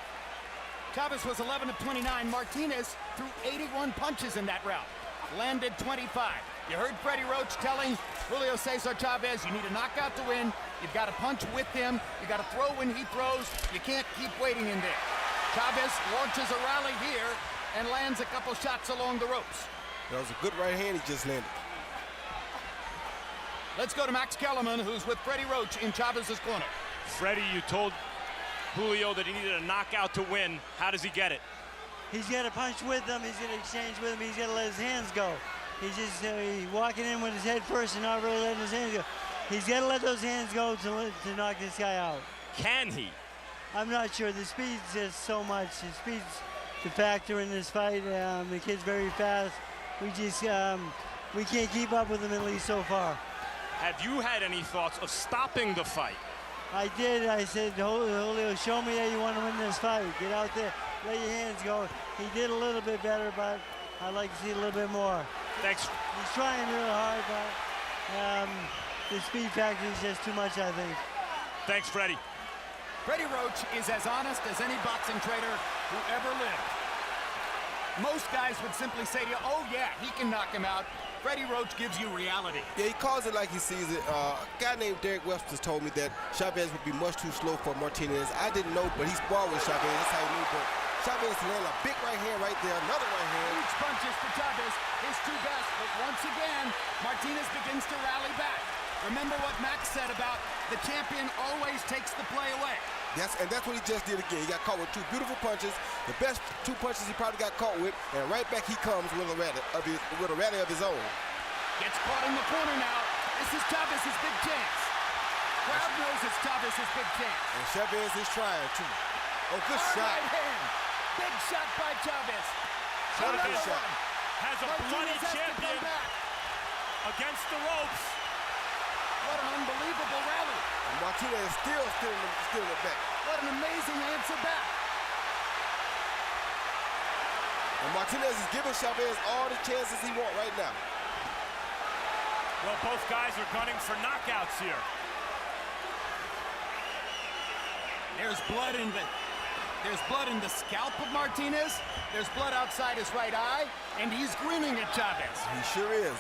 Chavez was 11 of 29. Martinez threw 81 punches in that round. Landed 25. You heard Freddie Roach telling Julio Cesar Chavez, you need a knockout to win. You've got to punch with him. You got to throw when he throws. You can't keep waiting in there. Chavez launches a rally here and lands a couple shots along the ropes. That was a good right hand he just landed. Let's go to Max Kellerman, who's with Freddie Roach in Chavez's corner. Freddie, you told Julio that he needed a knockout to win. How does he get it? He's got to punch with him. He's got to exchange with him. He's got to let his hands go. He's just he's walking in with his head first and not really letting his hands go. He's got to let those hands go to knock this guy out. Can he? I'm not sure. The speed's just so much. The speed's the factor in this fight. The kid's very fast. We just we can't keep up with him, at least so far. Have you had any thoughts of stopping the fight? I did. I said, Julio, show me that you want to win this fight. Get out there, let your hands go. He did a little bit better, but I'd like to see a little bit more. Thanks. He's trying real hard, but the speed factor is just too much, I think. Thanks, Freddie. Freddie Roach is as honest as any boxing trader who ever lived. Most guys would simply say to you, oh yeah, he can knock him out. Freddie Roach gives you reality. Yeah, he calls it like he sees it. A guy named Derek Webster told me that Chavez would be much too slow for Martinez. I didn't know, but he sparred with Chavez. That's how he knew. But Chavez landed a big right hand right there, another right hand. Huge punches to Chavez, his two best. But once again, Martinez begins to rally back. Remember what Max said about the champion always takes the play away. And that's what he just did again. He got caught with two beautiful punches, the best two punches he probably got caught with, and right back he comes with a rally of his own. Gets caught in the corner now. This is Chavez's big chance. Crowd knows it's Chavez's big chance. And Chavez is trying too. Oh, good shot. Right hand. Big shot by Chavez. What a good shot. Has a bloody champion against the ropes. What an unbelievable rally. And Martinez is still in the back. What an amazing answer back. And Martinez is giving Chavez all the chances he wants right now. Well, both guys are gunning for knockouts here. There's blood in the scalp of Martinez. There's blood outside his right eye, and he's grinning at Chavez. He sure is.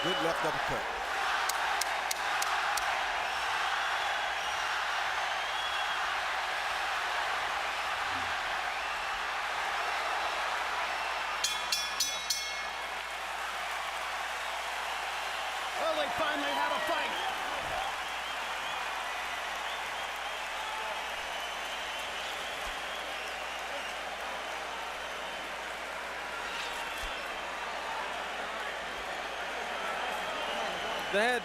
Good left uppercut. Well, they finally have a fight. The head.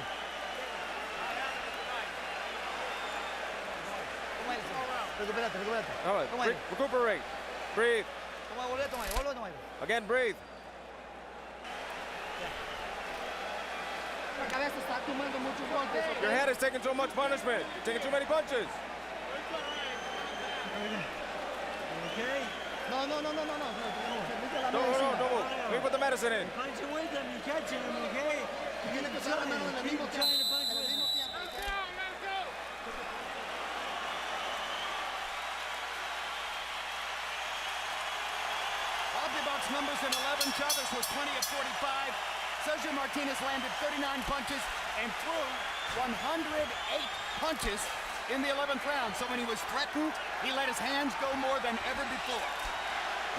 All right, recuperate. Breathe. Again, breathe. Your head is taking so much punishment. You're taking too many punches. Okay? No. Don't move. Let me put the medicine in. Punching with him, you're catching him, okay? Keep trying to punch with him. Box numbers in 11. Chavez was 20 of 45. Sergio Martinez landed 39 punches and threw 108 punches in the 11th round. So when he was threatened, he let his hands go more than ever before.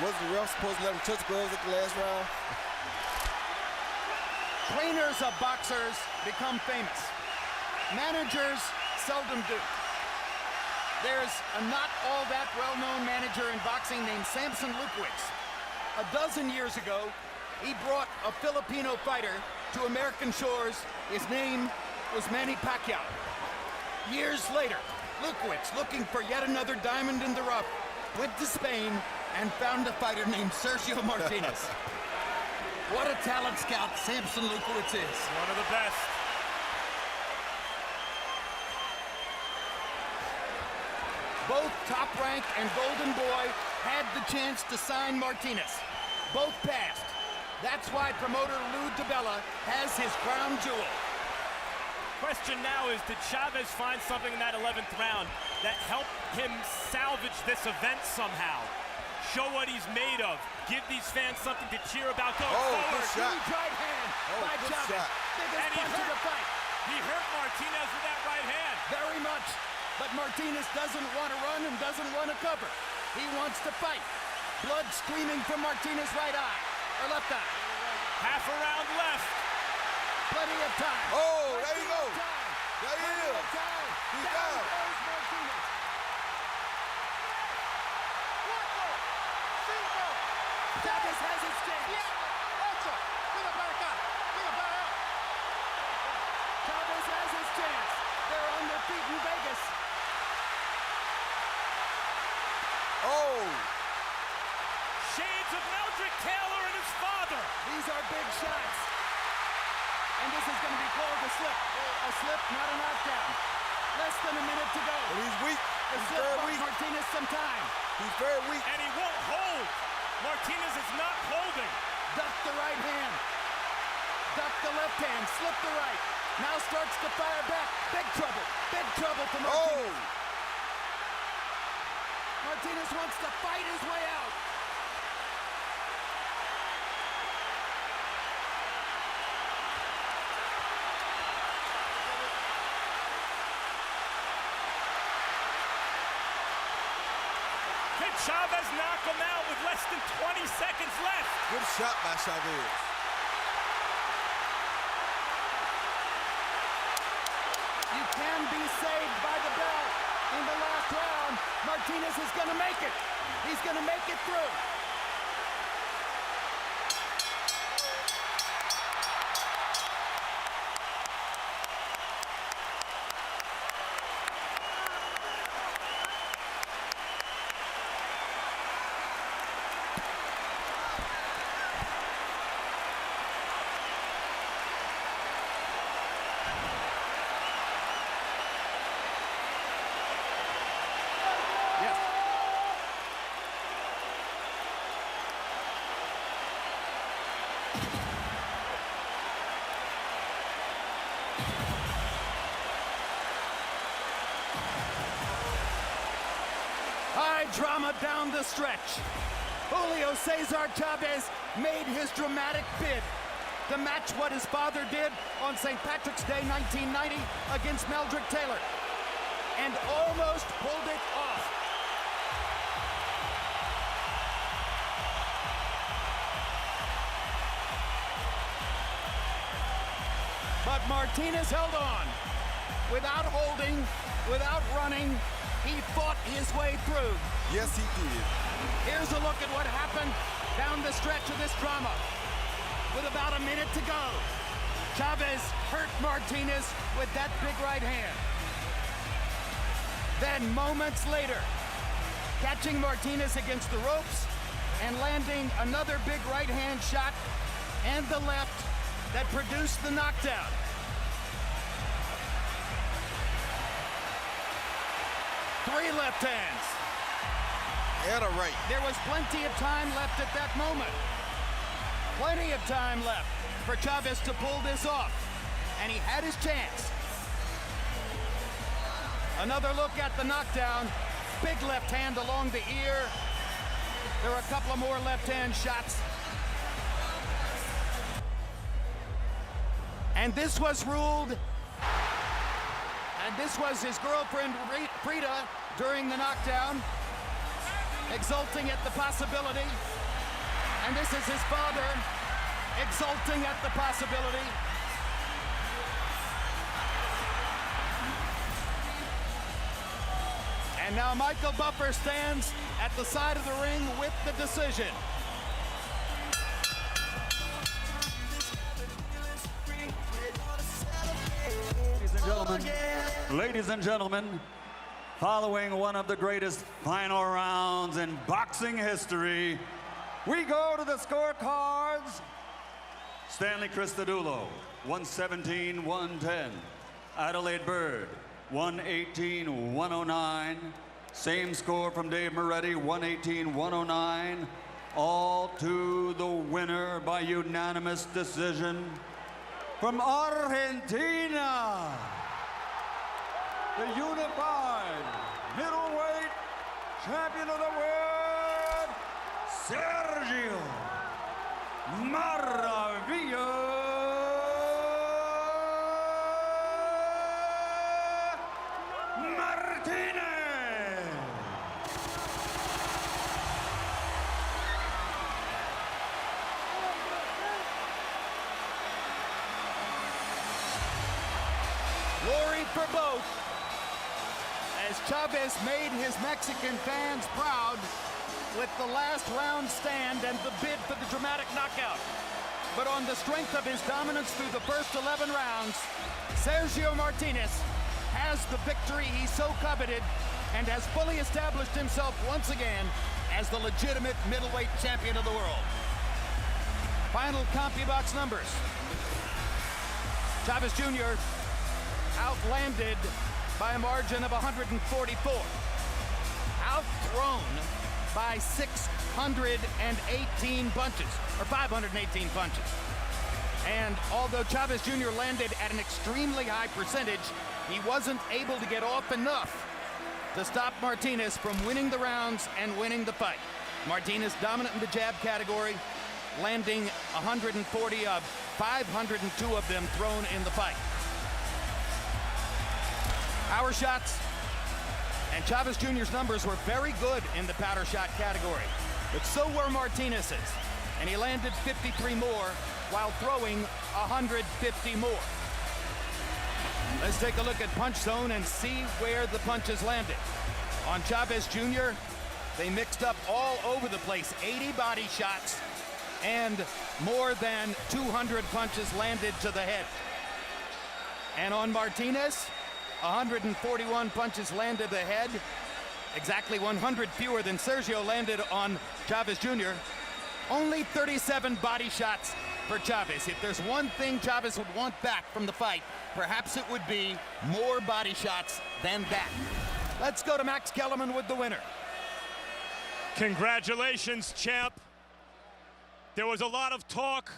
Was the ref supposed to let him touch gloves at the last round? Trainers of boxers become famous. Managers seldom do. There's a not all that well-known manager in boxing named Samson Lukowicz. A dozen years ago, he brought a Filipino fighter to American shores. His name was Manny Pacquiao. Years later, Lukowicz, looking for yet another diamond in the rough, went to Spain and found a fighter named Sergio Martinez. What a talent scout Samson Lukowicz is. One of the best. Both Top Rank and Golden Boy had the chance to sign Martinez. Both passed. That's why promoter Lou DiBella has his crown jewel. Question now is, did Chavez find something in that 11th round that helped him salvage this event somehow? Show what he's made of. Give these fans something to cheer about going forward. Good shot. Huge right hand by good Chavez. shot. Biggest And he punch of the fight. He hurt Martinez with that right hand. Very much. But Martinez doesn't want to run and doesn't want to cover. He wants to fight. Blood streaming from Martinez's right eye, or left eye. Half a round left. Plenty of time. Oh, there you go. Time. There he Plenty is. of time. He's Down down. goes Martinez. Chavez has his chance. Chavez has his chance. They're on their feet in Vegas. Oh. Shades of Meldrick Taylor and his father. These are big shots. And this is going to be called a slip. A slip, not a knockdown. Less than a minute to go. But he's weak. The He's slip very bought weak. Martinez some time. He's very weak. And he won't hold. Martinez is not holding. Duck the right hand. Duck the left hand. Slip the right. Now starts to fire back. Big trouble. Big trouble for Martinez. Oh. Martinez wants to fight his way out. Can Chavez knock him out with less than 20 seconds left? Good shot by Chavez. You can be saved by the bell in the last round. Martinez is going to make it. He's going to make it through. High drama down the stretch. Julio Cesar Chavez made his dramatic bid to match what his father did on St. Patrick's Day 1990 against Meldrick Taylor, and almost pulled it off. But Martinez held on. Without holding, without running, he fought his way through. Yes, he did. Here's a look at what happened down the stretch of this drama. With about a minute to go, Chavez hurt Martinez with that big right hand. Then moments later, catching Martinez against the ropes and landing another big right hand shot and the left that produced the knockdown. Three left hands. And a right. There was plenty of time left at that moment. Plenty of time left for Chavez to pull this off. And he had his chance. Another look at the knockdown. Big left hand along the ear. There are a couple of more left hand shots. And this was ruled. And this was his girlfriend, Frida, during the knockdown, exulting at the possibility. And this is his father, exulting at the possibility. And now Michael Buffer stands at the side of the ring with the decision. Ladies and gentlemen, following one of the greatest final rounds in boxing history, we go to the scorecards. Stanley Cristodulo, 117-110. Adelaide Bird, 118-109. Same score from Dave Moretti, 118-109. All to the winner by unanimous decision. From Argentina, the unified middleweight champion of the world, Sergio Maravilla Martinez. Glory for both, as Chavez made his Mexican fans proud with the last round stand and the bid for the dramatic knockout. But on the strength of his dominance through the first 11 rounds, Sergio Martinez has the victory he so coveted and has fully established himself once again as the legitimate middleweight champion of the world. Final CompuBox numbers. Chavez Jr. outlanded by a margin of 144. Outthrown by 618 punches, or 518 punches. And although Chavez Jr. landed at an extremely high percentage, he wasn't able to get off enough to stop Martinez from winning the rounds and winning the fight. Martinez dominant in the jab category, landing 140 of 502 of them thrown in the fight. Power shots, and Chavez Jr.'s numbers were very good in the powder shot category, but so were Martinez's, and he landed 53 more while throwing 150 more. Let's take a look at punch zone and see where the punches landed. On Chavez Jr., they mixed up all over the place, 80 body shots, and more than 200 punches landed to the head. And on Martinez, 141 punches landed the head, exactly 100 fewer than Sergio landed on Chavez Jr. Only 37 body shots for Chavez. If there's one thing Chavez would want back from the fight, perhaps it would be more body shots than that. Let's go to Max Kellerman with the winner. Congratulations, champ. There was a lot of talk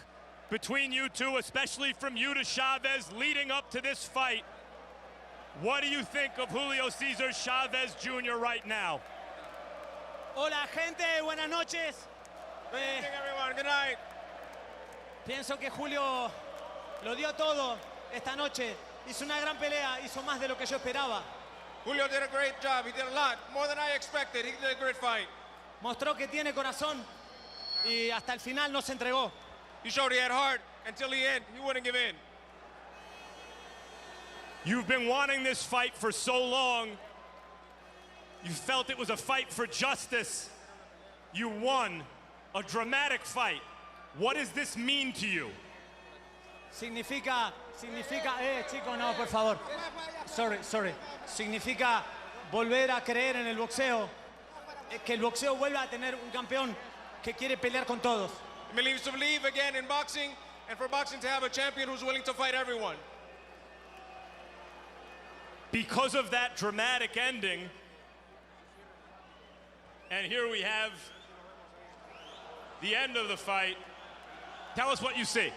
between you two, especially from you to Chavez, leading up to this fight. What do you think of Julio Cesar Chavez Jr. right now? Hola, gente. Buenas noches. Good evening, everyone. Good night. Pienso que Julio lo dio todo esta noche. Hizo una gran pelea. Hizo más de lo que yo esperaba. Julio did a great job. He did a lot, more than I expected. He did a great fight. Mostró que tiene corazón y hasta el final no se entregó. He showed he had heart until the end. He wouldn't give in. You've been wanting this fight for so long. You felt it was a fight for justice. You won a dramatic fight. What does this mean to you? Significa, chico, no, por favor. Sorry. Significa volver a creer en el boxeo, que el boxeo vuelva a tener un campeón que quiere pelear con todos. It means to believe again in boxing, and for boxing to have a champion who's willing to fight everyone. Because of that dramatic ending, and here we have the end of the fight. Tell us what you see.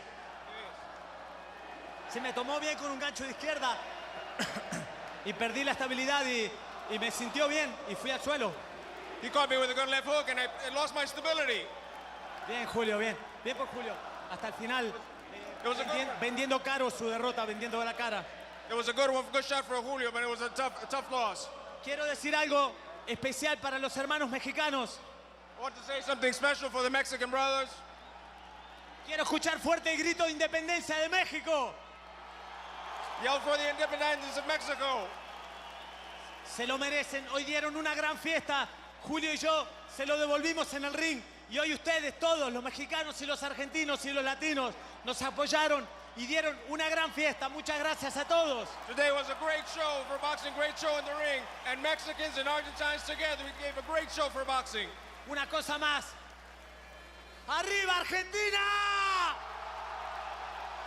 Se me tomó bien con un gancho de izquierda y perdí la estabilidad y me sintió bien y fui al suelo. He caught me with a good left hook and I lost my stability. Bien, Julio, bien por Julio. Hasta el final, vendiendo caro su derrota, vendiendo la cara. It was a good shot for Julio, but it was a tough loss. Quiero decir algo especial para los hermanos mexicanos. I want to say something special for the Mexican brothers. Quiero escuchar fuerte el grito de independencia de México. Yell for the independence of Mexico. Se lo merecen. Hoy dieron una gran fiesta. Julio y yo se lo devolvimos en el ring. Y hoy ustedes, todos, los mexicanos y los argentinos y los latinos, nos apoyaron y dieron una gran fiesta. Muchas gracias a todos. Today was a great show for boxing, great show in the ring. And Mexicans and Argentines together, we gave a great show for boxing. Una cosa más. ¡Arriba, Argentina!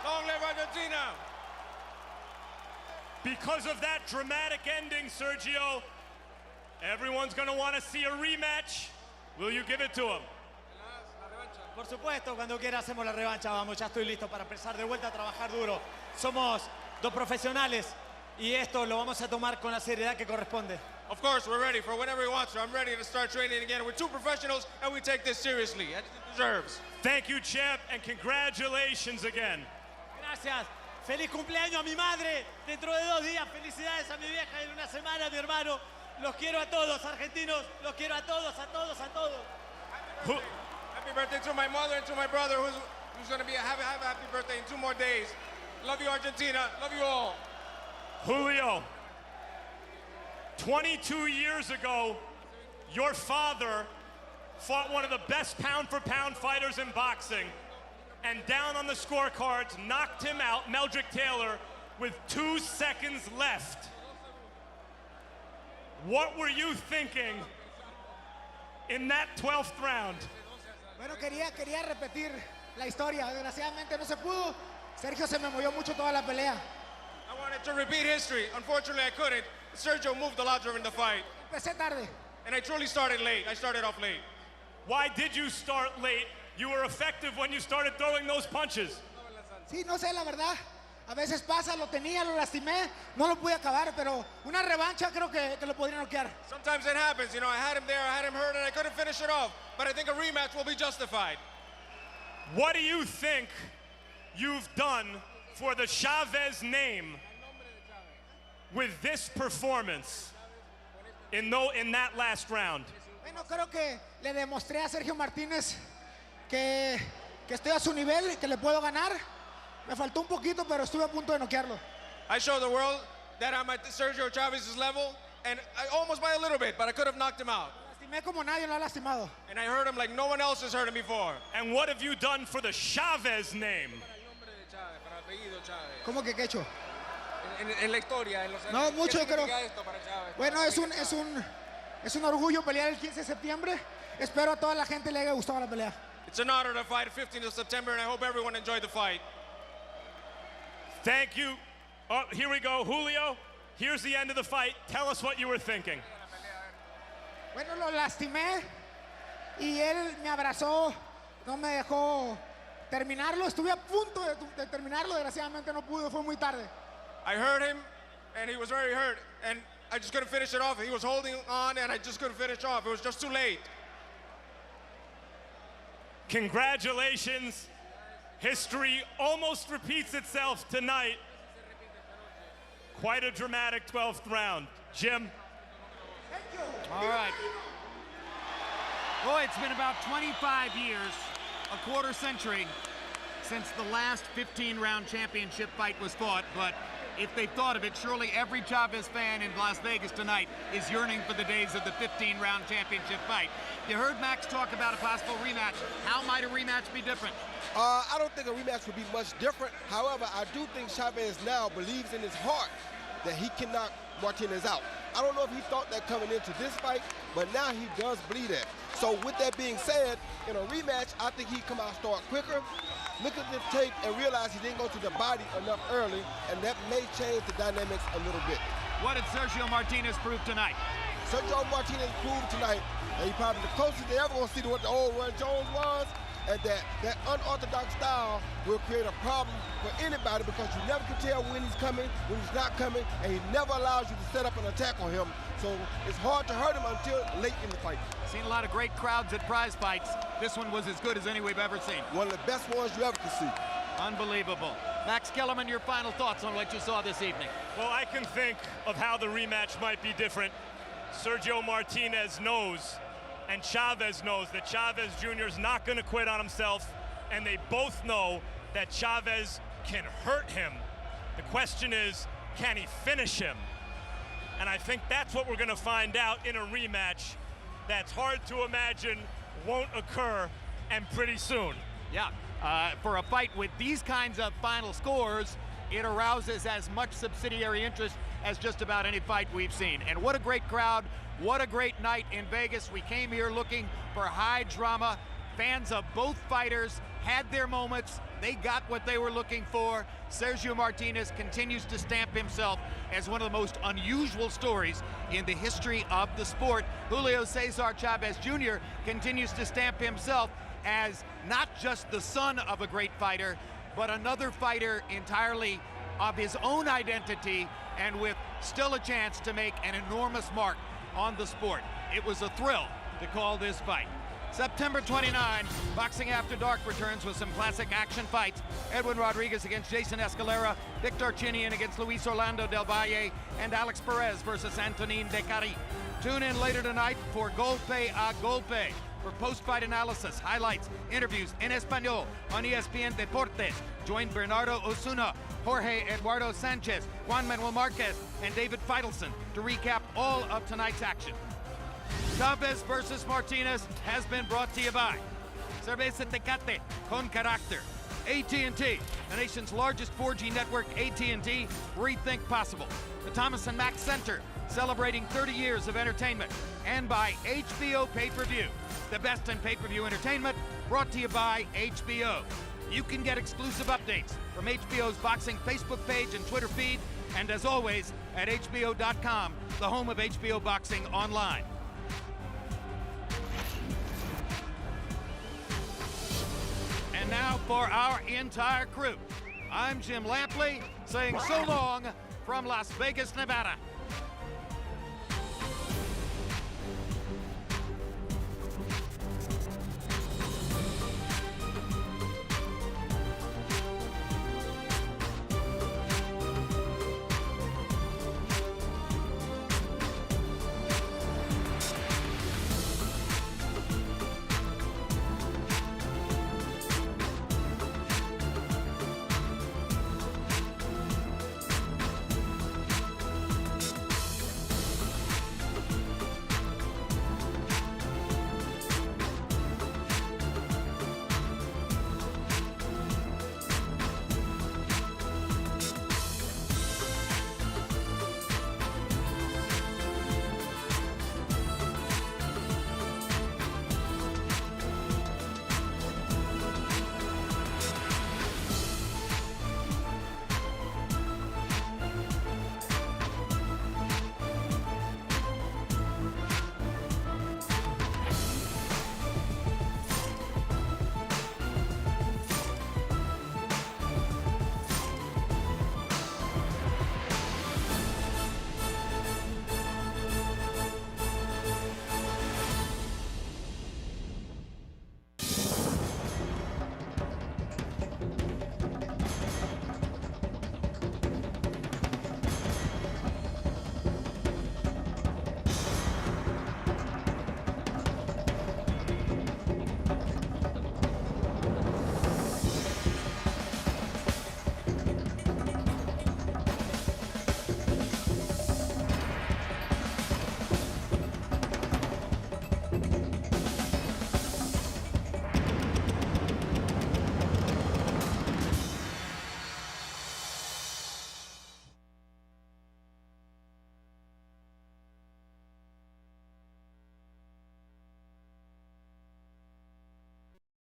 Long live Argentina! Because of that dramatic ending, Sergio, everyone's going to want to see a rematch. Will you give it to him? Por supuesto, cuando quiera hacemos la revancha, vamos, ya estoy listo para empezar de vuelta a trabajar duro. Somos dos profesionales y esto lo vamos a tomar con la seriedad que corresponde. Of course, we're ready for whenever he wants to. I'm ready to start training again. We're two professionals, and we take this seriously, as it deserves. Thank you, champ, and congratulations again. Gracias. Feliz cumpleaños a mi madre. Dentro de 2 días, felicidades a mi vieja y en una semana a mi hermano. Los quiero a todos, argentinos. Los quiero a todos, a todos, a todos. Happy birthday to my mother and to my brother, who's going to be have a happy birthday in 2 more days. Love you, Argentina. Love you all. Julio, 22 years ago, your father fought one of the best pound-for-pound fighters in boxing, and down on the scorecards, knocked him out, Meldrick Taylor, with 2 seconds left. What were you thinking in that 12th round? Bueno, quería repetir la historia. Desgraciadamente no se pudo. Sergio se me movió mucho toda la pelea. I wanted to repeat history. Unfortunately, I couldn't. Sergio moved a lot during the fight. Empecé tarde. And I truly started late. I started off late. Why did you start late? You were effective when you started throwing those punches. Sí, no sé, la verdad. A veces pasa, lo tenía, lo lastimé, no lo pude acabar, pero una revancha creo que lo podría noquear. Sometimes it happens. You know, I had him there, I had him hurt, and I couldn't finish it off. But I think a rematch will be justified. What do you think you've done for the Chavez name with this performance in that last round? Bueno, creo que le demostré a Sergio Martínez que estoy a su nivel, que le puedo ganar. Me faltó un poquito, pero estuve a punto de noquearlo. I showed the world that I'm at Sergio Chavez's level, and almost by a little bit, but I could have knocked him out. Lastimé como nadie lo ha lastimado. And I hurt him like no one else has hurt him before. And what have you done for the Chavez name? ¿Cómo que qué hecho? En la historia, en los años. No, mucho creo. Esto para Chavez? Bueno, es un orgullo pelear el 15 de septiembre. Espero a toda la gente le haya gustado la pelea. It's an honor to fight 15th of September, and I hope everyone enjoyed the fight. Thank you. Oh, here we go. Julio, here's the end of the fight. Tell us what you were thinking. Bueno, lo lastimé y él me abrazó, no me dejó terminarlo. Estuve a punto de terminarlo, desgraciadamente no pude, fue muy tarde. I hurt him, and he was very hurt, and I just couldn't finish it off. He was holding on, and I just couldn't finish off. It was just too late. Congratulations. History almost repeats itself tonight. Quite a dramatic 12th round. Jim? All right. Boy, it's been about 25 years, a quarter century, since the last 15-round championship fight was fought, but if they thought of it, surely every Chavez fan in Las Vegas tonight is yearning for the days of the 15-round championship fight. You heard Max talk about a possible rematch. How might a rematch be different? I don't think a rematch would be much different. However, I do think Chavez now believes in his heart that he can knock Martinez out. I don't know if he thought that coming into this fight, but now he does believe that. So with that being said, in a rematch, I think he'd come out start quicker, look at the tape and realize he didn't go to the body enough early, and that may change the dynamics a little bit. What did Sergio Martinez prove tonight? Sergio Martinez proved tonight that he's probably the closest they ever going to see to what the old Roy Jones was, and that unorthodox style will create a problem for anybody because you never can tell when he's coming, when he's not coming, and he never allows you to set up an attack on him. So it's hard to hurt him until late in the fight. Seen a lot of great crowds at prize fights. This one was as good as any we've ever seen. One of the best ones you ever could see. Unbelievable. Max Kellerman, your final thoughts on what you saw this evening? Well, I can think of how the rematch might be different. Sergio Martinez knows, and Chavez knows, that Chavez Jr. is not going to quit on himself, and they both know that Chavez can hurt him. The question is, can he finish him? And I think that's what we're going to find out in a rematch that's hard to imagine won't occur, and pretty soon. Yeah, for a fight with these kinds of final scores, it arouses as much subsidiary interest as just about any fight we've seen. And what a great crowd, what a great night in Vegas. We came here looking for high drama. Fans of both fighters had their moments. They got what they were looking for. Sergio Martinez continues to stamp himself as one of the most unusual stories in the history of the sport. Julio Cesar Chavez Jr. continues to stamp himself as not just the son of a great fighter, but another fighter entirely of his own identity and with still a chance to make an enormous mark on the sport. It was a thrill to call this fight. September 29, Boxing After Dark returns with some classic action fights. Edwin Rodriguez against Jason Escalera, Victor Chinian against Luis Orlando Del Valle, and Alex Perez versus Antonin Decari. Tune in later tonight for Golpe a Golpe for post-fight analysis, highlights, interviews in Espanol on ESPN Deportes. Join Bernardo Osuna, Jorge Eduardo Sanchez, Juan Manuel Marquez, and David Feidelson to recap all of tonight's action. Chavez versus Martinez has been brought to you by Cerveza Tecate con Carácter, AT&T, the nation's largest 4G network. AT&T, rethink possible. The Thomas & Mack Center, celebrating 30 years of entertainment, and by HBO Pay-Per-View, the best in pay-per-view entertainment, brought to you by HBO. You can get exclusive updates from HBO's boxing Facebook page and Twitter feed, and as always, at HBO.com, the home of HBO Boxing Online. And now for our entire crew. I'm Jim Lampley, saying so long from Las Vegas, Nevada.